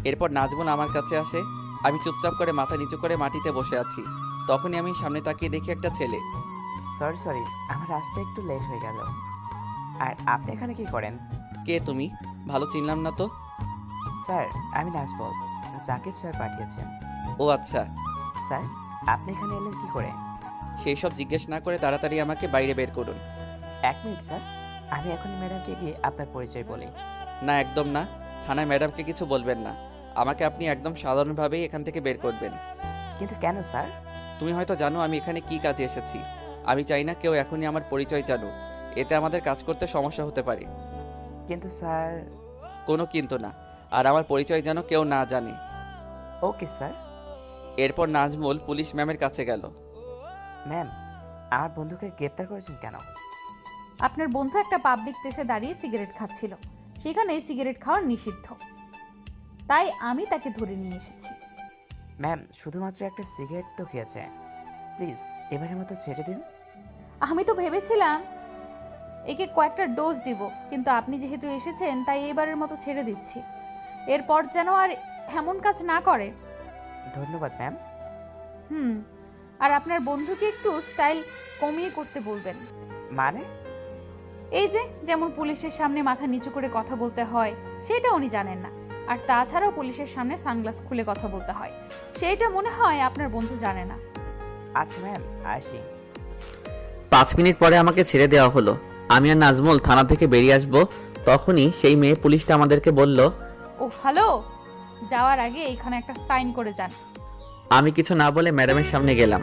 S1: এরপর নাজমুল আমার কাছে আসে। আমি চুপচাপ করে মাথা নিচু করে মাটিতে বসে আছি। তখনই আমি সামনে তাকিয়ে দেখি একটা ছেলে।
S2: সরি, আমার আসতে একটু লেট হয়ে গেল। আর আপনি এখানে কি করেন?
S1: কে তুমি? ভালো চিনলাম না তো।
S2: স্যার, আমি নাজমুল। জাকির স্যার পাঠিয়েছেন।
S1: ও আচ্ছা।
S2: স্যার, আপনি এখানে এলেন কি করে?
S1: সেই সব জিজ্ঞেস না করে তাড়াতাড়ি আমাকে বাইরে বের করুন।
S2: 1 মিনিট স্যার, আমি এখন ম্যাডামকে গিয়ে আপনার পরিচয় বলি।
S1: না, একদম না। থানায় ম্যাডামকে কিছু বলবেন না। আমাকে আপনি একদম সাধারণভাবেই এখান থেকে বের করবেন।
S2: কিন্তু কেন স্যার?
S1: তুমি হয়তো জানো আমি এখানে কি কাজে এসেছি। আমি চাই না কেউ এখনই আমার পরিচয় জানুক। এতে আমাদের কাজ করতে সমস্যা হতে পারে।
S2: কিন্তু স্যার।
S1: কোনো কিন্তু না। আর আমার পরিচয় যেন কেউ না জানে।
S2: Okay sir.
S1: এরপর নাজমুল পুলিশ ম্যামের কাছে গেল।
S2: ম্যাম, আমার বন্ধুকে গ্রেপ্তার করেছেন কেন?
S10: আপনার বন্ধু একটা পাবলিক প্লেসে দাঁড়িয়ে সিগারেট খাচ্ছিল। সেখানে সিগারেট খাওয়া নিষিদ্ধ, তাই আমি তাকে ধরে নিয়ে এসেছি।
S2: ম্যাম, শুধুমাত্র একটা সিগারেট তো খেয়েছে। প্লিজ এবারের মতো ছেড়ে দিন।
S10: আমি তো ভেবেছিলাম একে কয়েকটা ডোজ দিব, কিন্তু আপনি যেহেতু এসেছেন তাই এবারের মতো ছেড়ে দিচ্ছি। এরপর যেন আর এমন কাজ না করে।
S2: ধন্যবাদ ম্যাম।
S10: আর আপনার বন্ধুকে একটু স্টাইল কমিয়ে করতে বলবেন।
S2: মানে?
S10: এই যে যেমন পুলিশের সামনে মাথা নিচু করে কথা বলতে হয় সেটা উনি জানেন না, আর তাছাড়াও পুলিশের সামনে সানগ্লাস খুলে কথা বলতে হয় সেইটা মনে হয় আপনার বন্ধু জানে না।
S2: আচ্ছা ম্যাম, আসি।
S1: 5 মিনিট পরে আমাকে ছেড়ে দেওয়া হলো। আমি আর নাজমুল থানা থেকে বেরিয়ে আসবো। তখনই সেই মেয়ে পুলিশটা আমাদেরকে বলল,
S10: ও হ্যালো, যাওয়ার আগে এখানে একটা সাইন করে যান।
S1: আমি কিছু না বলে ম্যাডামের সামনে গেলাম।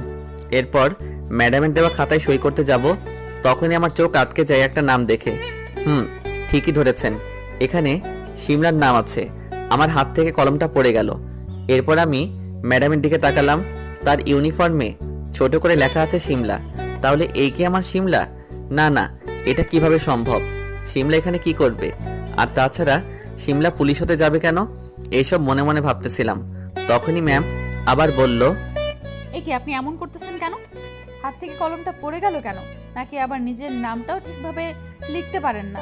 S1: এরপর ম্যাডামের দেওয়া খাতায় সই করতে যাব। তখনই আমার চোখ আটকে যায় একটা নাম দেখে। ঠিকই ধরেছেন, এখানে সিমলার নাম আছে। আমার হাত থেকে কলমটা পড়ে গেল। এরপর আমি ম্যাডামের দিকে তাকালাম। তার ইউনিফর্মে ছোট করে লেখা আছে সিমলা। তাহলে এই কি আমার সিমলা? না না, এটা কিভাবে সম্ভব? সিমলা এখানে কি করবে? আর তাছাড়া সিমলা পুলিশ হতে যাবে কেন? এইসব মনে মনে ভাবতেছিলাম। তখনই ম্যাম আবার বলল,
S10: এ কি আপনি এমন করতেছেন কেন? হাত থেকে কলমটা পড়ে গেল কেন? নাকি আবার নিজের নামটাও ঠিকভাবে লিখতে পারেন না?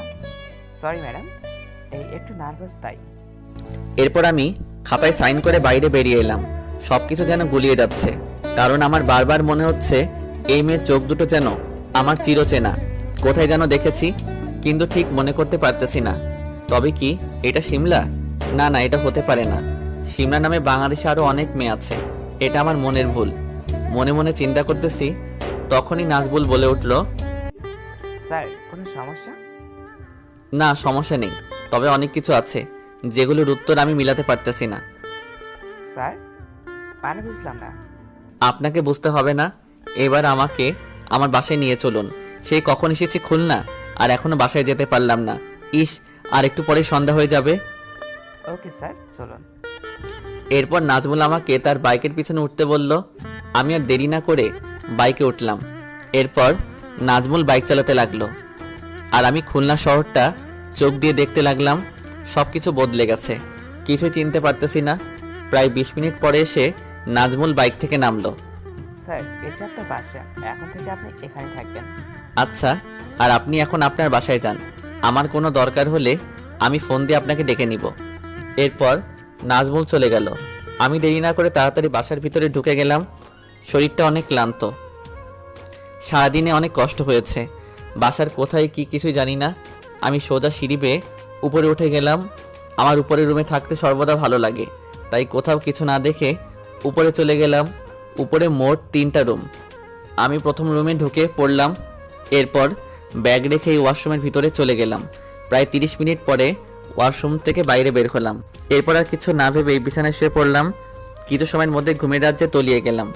S2: সরি ম্যাডাম, এই একটু নার্ভাস তাই।
S1: এরপর আমি খাতায় সাইন করে বাইরে বেরিয়ে এলাম। সবকিছু যেন গুলিয়ে যাচ্ছে, কারণ আমার বারবার মনে হচ্ছে এই মেয়ের চোখ দুটো যেন আমার চিরচেনা, কোথায় যেন দেখেছি, কিন্তু ঠিক মনে করতে পারতেছি না। তবে কি এটা সিমলা? না না, এটা হতে পারে না। সিমলা নামে বাংলাদেশে আরো অনেক মেয়ে আছে। এটা আমার মনের ভুল। মনে মনে চিন্তা করতেছি, তখনই নাজবুল বলে উঠল,
S2: স্যার কোনো সমস্যা?
S1: না, সমস্যা নেই, তবে অনেক কিছু আছে যেগুলোর উত্তর আমি মিলাতে পারতেছি না।
S2: স্যার মানে বুঝলাম না।
S1: আপনাকে বুঝতে হবে না। এবার আমাকে আমার বাসায় নিয়ে চলুন। সেই কখন এসেছি খুলনা, আর এখনো বাসায় যেতে পারলাম না। ইস, আর একটু পরে সন্ধ্যা হয়ে যাবে।
S2: ওকে স্যার, চলুন।
S1: এরপর নাজমুল আমাকে তার বাইকের পিছনে উঠতে বলল। আমি আর দেরি না করে বাইকে উঠলাম। এরপর নাজমুল বাইক চালাতে লাগলো, আর আমি খুলনা শহরটা চোখ দিয়ে দেখতে লাগলাম। সব কিছু বদলে গেছে। কিছুই চিনতে পারতেছি না। প্রায় 20 মিনিট পরে এসে নাজমুল বাইক থেকে নামলো।
S2: স্যার এই যে আপনার বাসা, এখন থেকে আপনি এখানে থাকবেন।
S1: আচ্ছা, আর আপনি এখন আপনার বাসায় যান। আমার কোনো দরকার হলে আমি ফোন দিয়ে আপনাকে ডেকে নিব। এরপর নাজমুল চলে গেল। আমি দেরি না করে তাড়াতাড়ি বাসার ভিতরে ঢুকে গেলাম। শরীরটা অনেক ক্লান্ত, সারাদিনে অনেক কষ্ট হয়েছে। বাসার কোথায় কি কিছুই জানি না। আমি সোজা সিঁড়ি বেয়ে উপরে উঠে গেলাম। আমার উপরের রুমে থাকতে সর্বদা ভালো লাগে, তাই কোথাও কিছু না দেখে উপরে চলে গেলাম। উপরে মোট 3টা রুম। আমি প্রথম রুমে ঢুকে পড়লাম। এরপর ব্যাগ রেখে ওয়াশরুমের ভিতরে চলে গেলাম। প্রায় 30 মিনিট পরে ওয়াশরুম থেকে বাইরে বের হলাম। এরপর আর কিছু না ভেবেই বিছানায় শুয়ে পড়লাম। কিছু সময়ের মধ্যে ঘুমের রাজ্যে তলিয়ে গেলাম।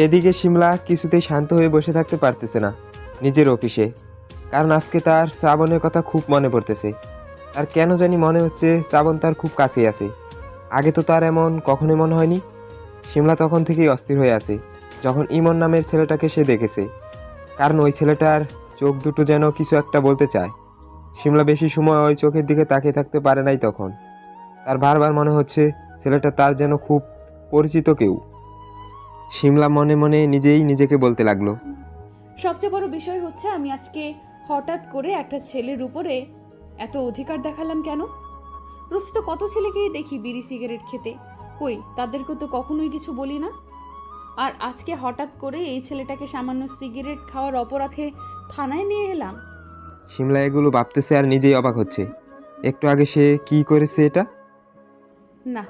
S12: এদিকে শিমলা কিছুতেই শান্ত হয়ে বসে থাকতে পারতেছে না নিজের অফিসে, কারণ আজকে তার শ্রাবণের কথা খুব মনে পড়তেছে। তার কেন জানি মনে হচ্ছে শ্রাবণ তার খুব কাছেই আছে। আগে তো তার এমন কখনোই মনে হয়নি। শিমলা তখন থেকেই অস্থির হয়ে আছে যখন ইমন নামের ছেলেটাকে সে দেখেছে, কারণ ওই ছেলেটার চোখ দুটো যেন কিছু একটা বলতে চায়। শিমলা বেশি সময় ওই চোখের দিকে তাকিয়ে থাকতে পারে নাই তখন। তার বারবার মনে হচ্ছে ছেলেটা তার যেন খুব পরিচিত কেউ। শিমলা মনে মনে নিজেই নিজেকে বলতে লাগলো,
S10: সবচেয়ে বড় বিষয় হচ্ছে আমি আজকে হঠাৎ করে একটা ছেলের উপরে এত অধিকার দেখালাম কেন? রোজ তো কত ছেলেকেই দেখি বিড়ি সিগারেট খেতে, কই তাদেরকে তো কখনোই কিছু বলি না। আর আজকে হঠাৎ করে এই ছেলেটাকে সামান্য সিগারেট খাওয়ার অপরাধে থানায় নিয়ে এলাম।
S12: শিমলা এগুলো ভাবতেছে আর নিজেই অবাক হচ্ছে। একটু আগে সে কি করেছে এটা?
S10: না,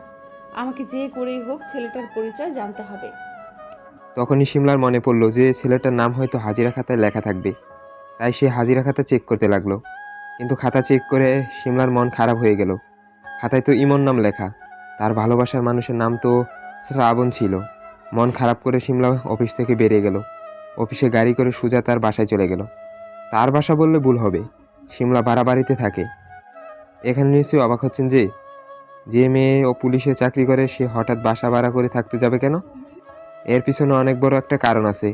S10: আমাকে যে করেই হোক ছেলেটার পরিচয় জানতে হবে।
S12: তখনই শিমলার মনে পড়লো যে ছেলেটার নাম হয়তো হাজিরা খাতায় লেখা থাকবে, তাই সে হাজিরা খাতা চেক করতে লাগলো। কিন্তু খাতা চেক করে শিমলার মন খারাপ হয়ে গেল। খাতায় তো ইমন নাম লেখা, তার ভালোবাসার মানুষের নাম তো শ্রাবণ ছিল। মন খারাপ করে শিমলা অফিস থেকে বেরিয়ে গেল। অফিসে গাড়ি করে সোজা তার বাসায় চলে গেল। তার বাসা বললে ভুল হবে, শিমলা ভাড়া বাড়িতে থাকে। এখানে নিশ্চয়ই অবাক হচ্ছেন যে মেয়ে ও পুলিশে চাকরি করে সে হঠাৎ বাসা ভাড়া করে থাকতে যাবে কেন? এর পিছনে অনেক বড় একটা কারণ আছে,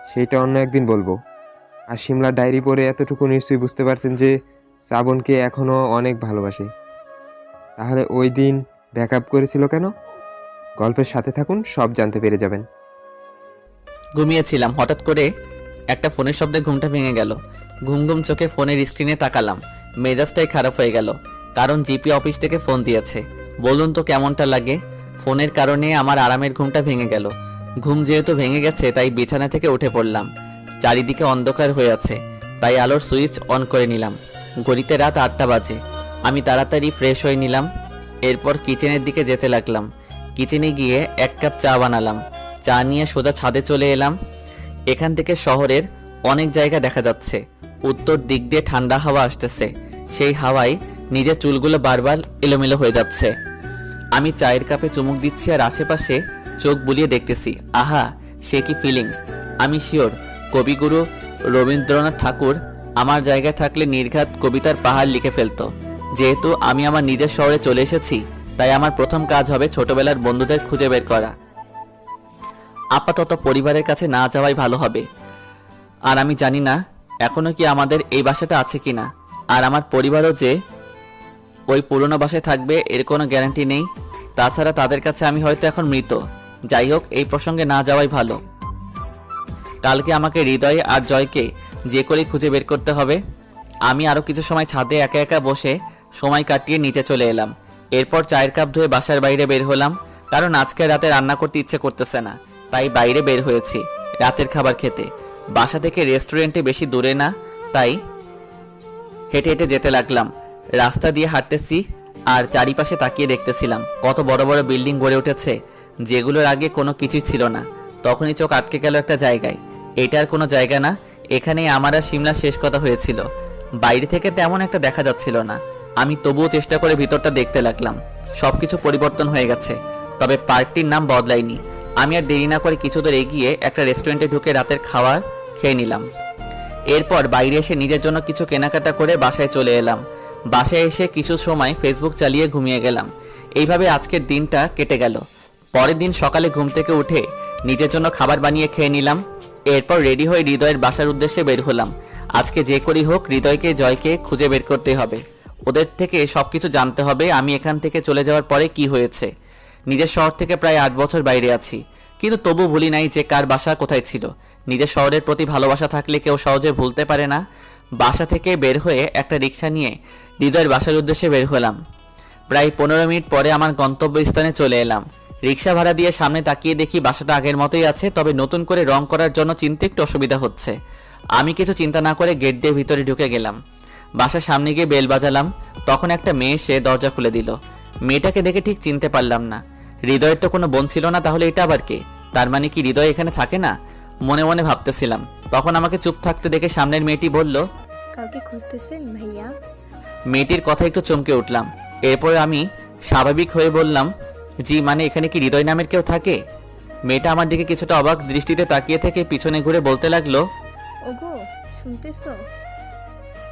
S12: সেইটা অন্য একদিন বলবো। আর শিমলার ডায়েরি পড়ে এতটুকু নিশ্চয়ই বুঝতে পারছেন যে শ্রাবণকে এখনও অনেক ভালোবাসে। তাহলে ওই দিন ব্যাকআপ করেছিল কেন? গল্পের সাথে থাকুন, সব জানতে পেরে যাবেন।
S1: ঘুমিয়েছিলাম, হঠাৎ করে একটা ফোনের শব্দে ঘুমটা ভেঙে গেল। ঘুম ঘুম চোখে ফোনের স্ক্রিনে তাকালাম। মেজাজটাই খারাপ হয়ে গেল, কারণ জিপি অফিস থেকে ফোন দিয়েছে। বলুন তো কেমনটা লাগে? ফোনের কারণে আমার আরামের ঘুমটা ভেঙে গেল। ঘুম যেহেতু ভেঙে গেছে তাই বিছানা থেকে উঠে পড়লাম। চারিদিকে অন্ধকার হয়ে আছে, তাই আলোর সুইচ অন করে নিলাম। ঘড়িতে রাত 8টা বাজে। আমি তাড়াতাড়ি ফ্রেশ হয়ে নিলাম। এরপর কিচেনের দিকে যেতে লাগলাম। কিচেনে গিয়ে 1 কাপ চা বানালাম। চা নিয়ে সোজা ছাদে চলে এলাম। এখান থেকে শহরের অনেক জায়গা দেখা যাচ্ছে। উত্তর দিক দিয়ে ঠান্ডা হাওয়া আসতেছে। সেই হাওয়ায় নিজের চুলগুলো বারবার এলোমেলো হয়ে যাচ্ছে। আমি চায়ের কাপে চুমুক দিচ্ছি আর আশেপাশে চোখ বুলিয়ে দেখতেছি। আহা, সে কি ফিলিংস! আমি শিওর কবিগুরু রবীন্দ্রনাথ ঠাকুর আমার জায়গায় থাকলে নির্ঘাত কবিতার পাহাড় লিখে ফেলতো। যেহেতু আমি আমার নিজের শহরে চলে এসেছি, তাই আমার প্রথম কাজ হবে ছোটবেলার বন্ধুদের খুঁজে বের করা। আপাতত পরিবারের কাছে না যাওয়াই ভালো হবে। আর আমি জানি না এখনো কি আমাদের এই বাসাটা আছে কিনা, আর আমার পরিবারও যে ওই পুরনো বাসায় থাকবে এর কোনো গ্যারান্টি নেই। তাছাড়া তাদের কাছে আমি হয়তো এখন মৃত। যাই হোক, এই প্রসঙ্গে না যাওয়াই ভালো। কালকে আমাকে হৃদয় আর জয়কে যে করে খুঁজে বের করতে হবে। আমি আরও কিছু সময় ছাদে একা একা বসে সময় কাটিয়ে নিচে চলে এলাম। এরপর চায়ের কাপ ধুয়ে বাসার বাইরে বের হলাম, কারণ আজকে রাতে রান্না করতে ইচ্ছে করতেছে না, তাই বাইরে বের হয়েছি রাতের খাবার খেতে। বাসা থেকে রেস্টুরেন্টে বেশি দূরে না, তাই হেঁটে হেঁটে যেতে লাগলাম। রাস্তা দিয়ে হাঁটতেছি আর চারিপাশে তাকিয়ে দেখতেছিলাম কত বড় বড় বিল্ডিং গড়ে উঠেছে, যেগুলোর আগে কোনো কিছুই ছিল না। তখনই চোখ আটকে গেল একটা জায়গায়। এটার কোনো জায়গা না, এখানেই আমার আর সিমলা শেষ কথা হয়েছিল। বাইরে থেকে তেমন একটা দেখা যাচ্ছিল না। আমি তবুও চেষ্টা করে ভিতরটা দেখতে লাগলাম। সবকিছু পরিবর্তন হয়ে গেছে, তবে পার্কটির নাম বদলায়নি। আমি আর দেরি না করে কিছু দূর এগিয়ে একটা রেস্টুরেন্টে ঢুকে রাতের খাবার খেয়ে নিলাম। এরপর বাইরে এসে নিজের জন্য কিছু কেনাকাটা করে বাসায় চলে এলাম। বাসায় এসে কিছু সময় ফেসবুক চালিয়ে ঘুমিয়ে গেলাম। এইভাবে আজকের দিনটা কেটে গেল। পরের দিন সকালে ঘুম থেকে উঠে নিজের জন্য খাবার বানিয়ে খেয়ে নিলাম। এরপর রেডি হয়ে হৃদয়ের বাসার উদ্দেশ্যে বের হলাম। আজকে যে করেই হোক হৃদয়কে জয়কে খুঁজে বের করতে হবে। ওদের থেকে সব কিছু জানতে হবে আমি এখান থেকে চলে যাওয়ার পরে কি হয়েছে। নিজের শহর থেকে প্রায় 8 বছর বাইরে আছি, কিন্তু তবু ভুলি নাই যে কার বাসা কোথায় ছিল। নিজের শহরের প্রতি ভালোবাসা থাকলে কেউ সহজে ভুলতে পারে না। বাসা থেকে বের হয়ে একটা রিক্সা নিয়ে হৃদয়ের বাসার উদ্দেশ্যে বের হলাম। প্রায় 15 মিনিট পরে আমার গন্তব্যস্থানে চলে এলাম। রিক্সা ভাড়া দিয়ে সামনে তাকিয়ে দেখি বাসাটা আগের মতোই আছে, তবে নতুন করে রং করার জন্য চিনতে একটু অসুবিধা হচ্ছে। আমি কিছু চিন্তা না করে গেট দিয়ে ভিতরে ঢুকে গেলাম। বাসার সামনে গিয়ে বেল বাজালাম, তখন একটা মেয়ে এসে দরজা খুলে দিল। মেয়েটাকে দেখে ঠিক চিনতে পারলাম না। হৃদয়ের তো কোনো বোন ছিল না, তাহলে এটা আবার কে? তার মানে কি হৃদয় এখানে থাকে না? মনে মনে ভাবতেছিলাম। তখন আমাকে চুপ থাকতে দেখে সামনের মেয়েটি বলল,
S8: কাউকে খুঁজতেছেন ভাইয়া?
S1: মেয়েটির কথা একটু চমকে উঠলাম। এরপর আমি স্বাভাবিক হয়ে বললাম, জি, মানে এখানে কি হৃদয় নামের কেউ থাকে? মেয়েটা আমার দিকে কিছুটা অবাক দৃষ্টিতে তাকিয়ে থেকে পিছনে ঘুরে বলতে লাগলো,
S8: ওগো, শুনতেছো?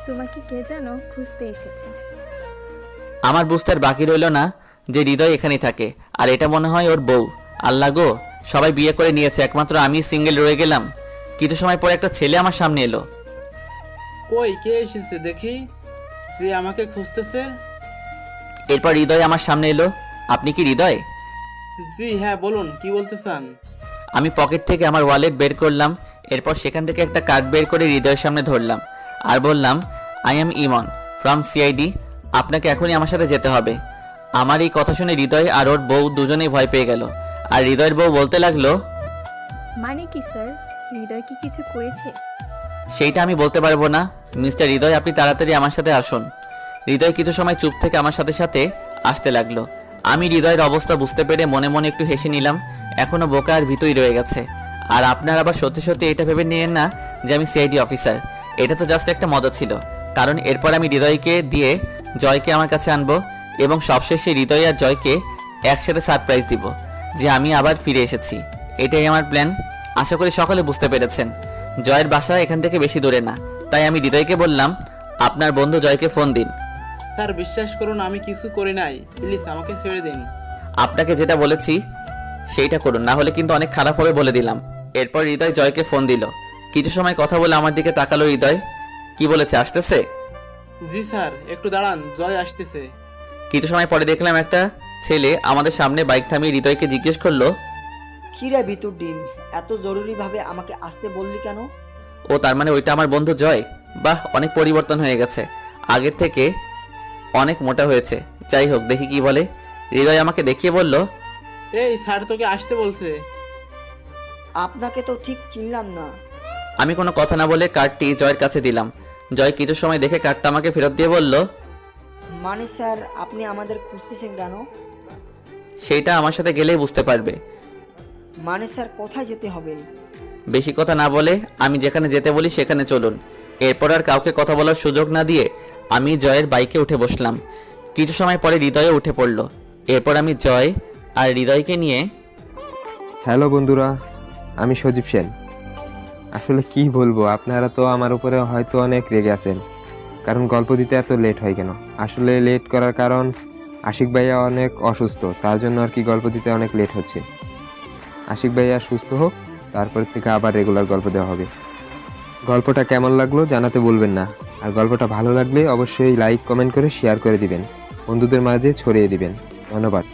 S8: তোমাকে কে যেন খুঁজতে এসেছে।
S1: আমার বুঝতে আর বাকি রইল না যে হৃদয় এখানেই থাকে, আর এটা মনে হয় ওর বউ। আল্লাহ গো, সবাই বিয়ে করে নিয়েছে, একমাত্র আমি সিঙ্গেল রয়ে গেলাম। কিছু সময় পরে একটা ছেলে আমার সামনে এলো।
S9: কই, কে এসেছে দেখি, যে আমাকে খুঁজতেছে?
S1: এরপর হৃদয় আমার সামনে এলো। আপনি কি হৃদয়?
S9: জি হ্যাঁ, বলুন কি বলতে চান?
S1: আমি পকেট থেকে আমার ওয়ালেট বের করলাম। এরপর সেখান থেকে একটা কার্ড বের করে হৃদয়ের সামনে ধরলাম আর বললাম, I am Imon from CID, আপনাকে এখনই আমার সাথে যেতে হবে। আমার এই কথা শুনে হৃদয় আর ওর বউ দুজনেই ভয় পেয়ে গেল। আর হৃদয়ের বউ বলতে লাগলো,
S8: মানে কি স্যার, হৃদয় কি কিছু করেছে?
S1: সেইটা আমি বলতে পারবো না মিস্টার হৃদয়, আপনি তাড়াতাড়ি আমার সাথে আসুন। হৃদয় কিছু সময় চুপ থেকে আমার সাথে সাথে আসতে লাগলো। আমি হৃদয়ের অবস্থা বুঝতে পেরে মনে মনে একটু হেসে নিলাম। এখনো বোকা আর ভীতই রয়ে গেছে। আর আপনার আবার সত্যি সত্যি এটা ভেবে নিয়েন না যে আমি সিআইডি অফিসার। এটা তো জাস্ট একটা মজা ছিল, কারণ এরপর আমি হৃদয়কে দিয়ে জয়কে আমার কাছে আনবো এবং সবশেষে হৃদয় আর জয়কে একসাথে সারপ্রাইজ দিব যে আমি আবার ফিরে এসেছি। এটাই আমার প্ল্যান। আশা করি সকলে বুঝতে পেরেছেন। জয়ের বাসা এখান থেকে বেশি দূরে না, তাই আমি হৃদয়কে বললাম, আপনার বন্ধু জয়কে ফোন দিন।
S9: স্যার বিশ্বাস করুন, আমি কিছু করি নাই, প্লিজ আমাকে ছেড়ে দিন।
S1: আপনাকে যেটা বলেছি সেইটা করুন, না হলে কিন্তু অনেক খারাপ হবে বলে দিলাম। এরপর হৃদয় জয়কে ফোন দিল। কিছু সময় কথা বলে আমার দিকে তাকালো হৃদয়। কি বলেছে, আসতেছে?
S9: জি স্যার, একটু দাঁড়ান, জয় আসতেছে।
S1: কিছু সময় পরে দেখলাম একটা ছেলে আমাদের সামনে বাইক থামিয়ে হৃদয়কে জিজ্ঞেস করলো,
S3: কিরে ভিতর ডিম, এত জরুরিভাবে আমাকে আসতে বললি কেন?
S1: ও তার মানে ওইটা আমার বন্ধু জয়? বাহ, অনেক পরিবর্তন হয়ে গেছে, আগের থেকে অনেক মোটা হয়েছে। যাই হোক, দেখি কি বলে। হৃদয় আমাকে দেখিয়ে বলল,
S9: এই স্যার তোকে আসতে বলছে।
S3: আপনাকে তো ঠিক চিনলাম না।
S1: আমি কোনো কথা না বলে কার্ডটি জয়ের কাছে দিলাম। জয় কিছু সময় দেখে কার্ডটা আমাকে ফেরত দিয়ে বলল,
S3: মানে স্যার, আপনি আমাদের খুঁজতেছেন কেন?
S1: সেইটা আমার সাথে গেলেই বুঝতে পারবে।
S3: মানে স্যার, কোথায় যেতে হবে?
S1: বেশি কথা না বলে আমি যেখানে যেতে বলি সেখানে চলুন। এরপর আর কাউকে কথা বলার সুযোগ না দিয়ে আমি জয়ের বাইকে উঠে বসলাম। কিছু সময় পরে হৃদয়ে উঠে পড়ল। এরপর আমি জয় আর হৃদয়কে নিয়ে।
S12: হ্যালো বন্ধুরা, আমি সজীব সেন। আসলে কি বলবো, আপনারা তো আমার উপরে হয়তো অনেক রেগে আছেন, কারণ গল্প দিতে এত লেট হয় কেন। আসলে লেট করার কারণ আশিক ভাইয়া অনেক অসুস্থ, তার জন্য আর কি গল্প দিতে অনেক লেট হচ্ছে। আশিক ভাইয়া সুস্থ হোক, তারপর থেকে আবার রেগুলার গল্প দেওয়া হবে। গল্পটা কেমন লাগলো জানাতে বলবেন না, আর গল্পটা ভালো লাগলে অবশ্যই লাইক কমেন্ট করে শেয়ার করে দিবেন, বন্ধুদের মাঝে ছড়িয়ে দিবেন। ধন্যবাদ।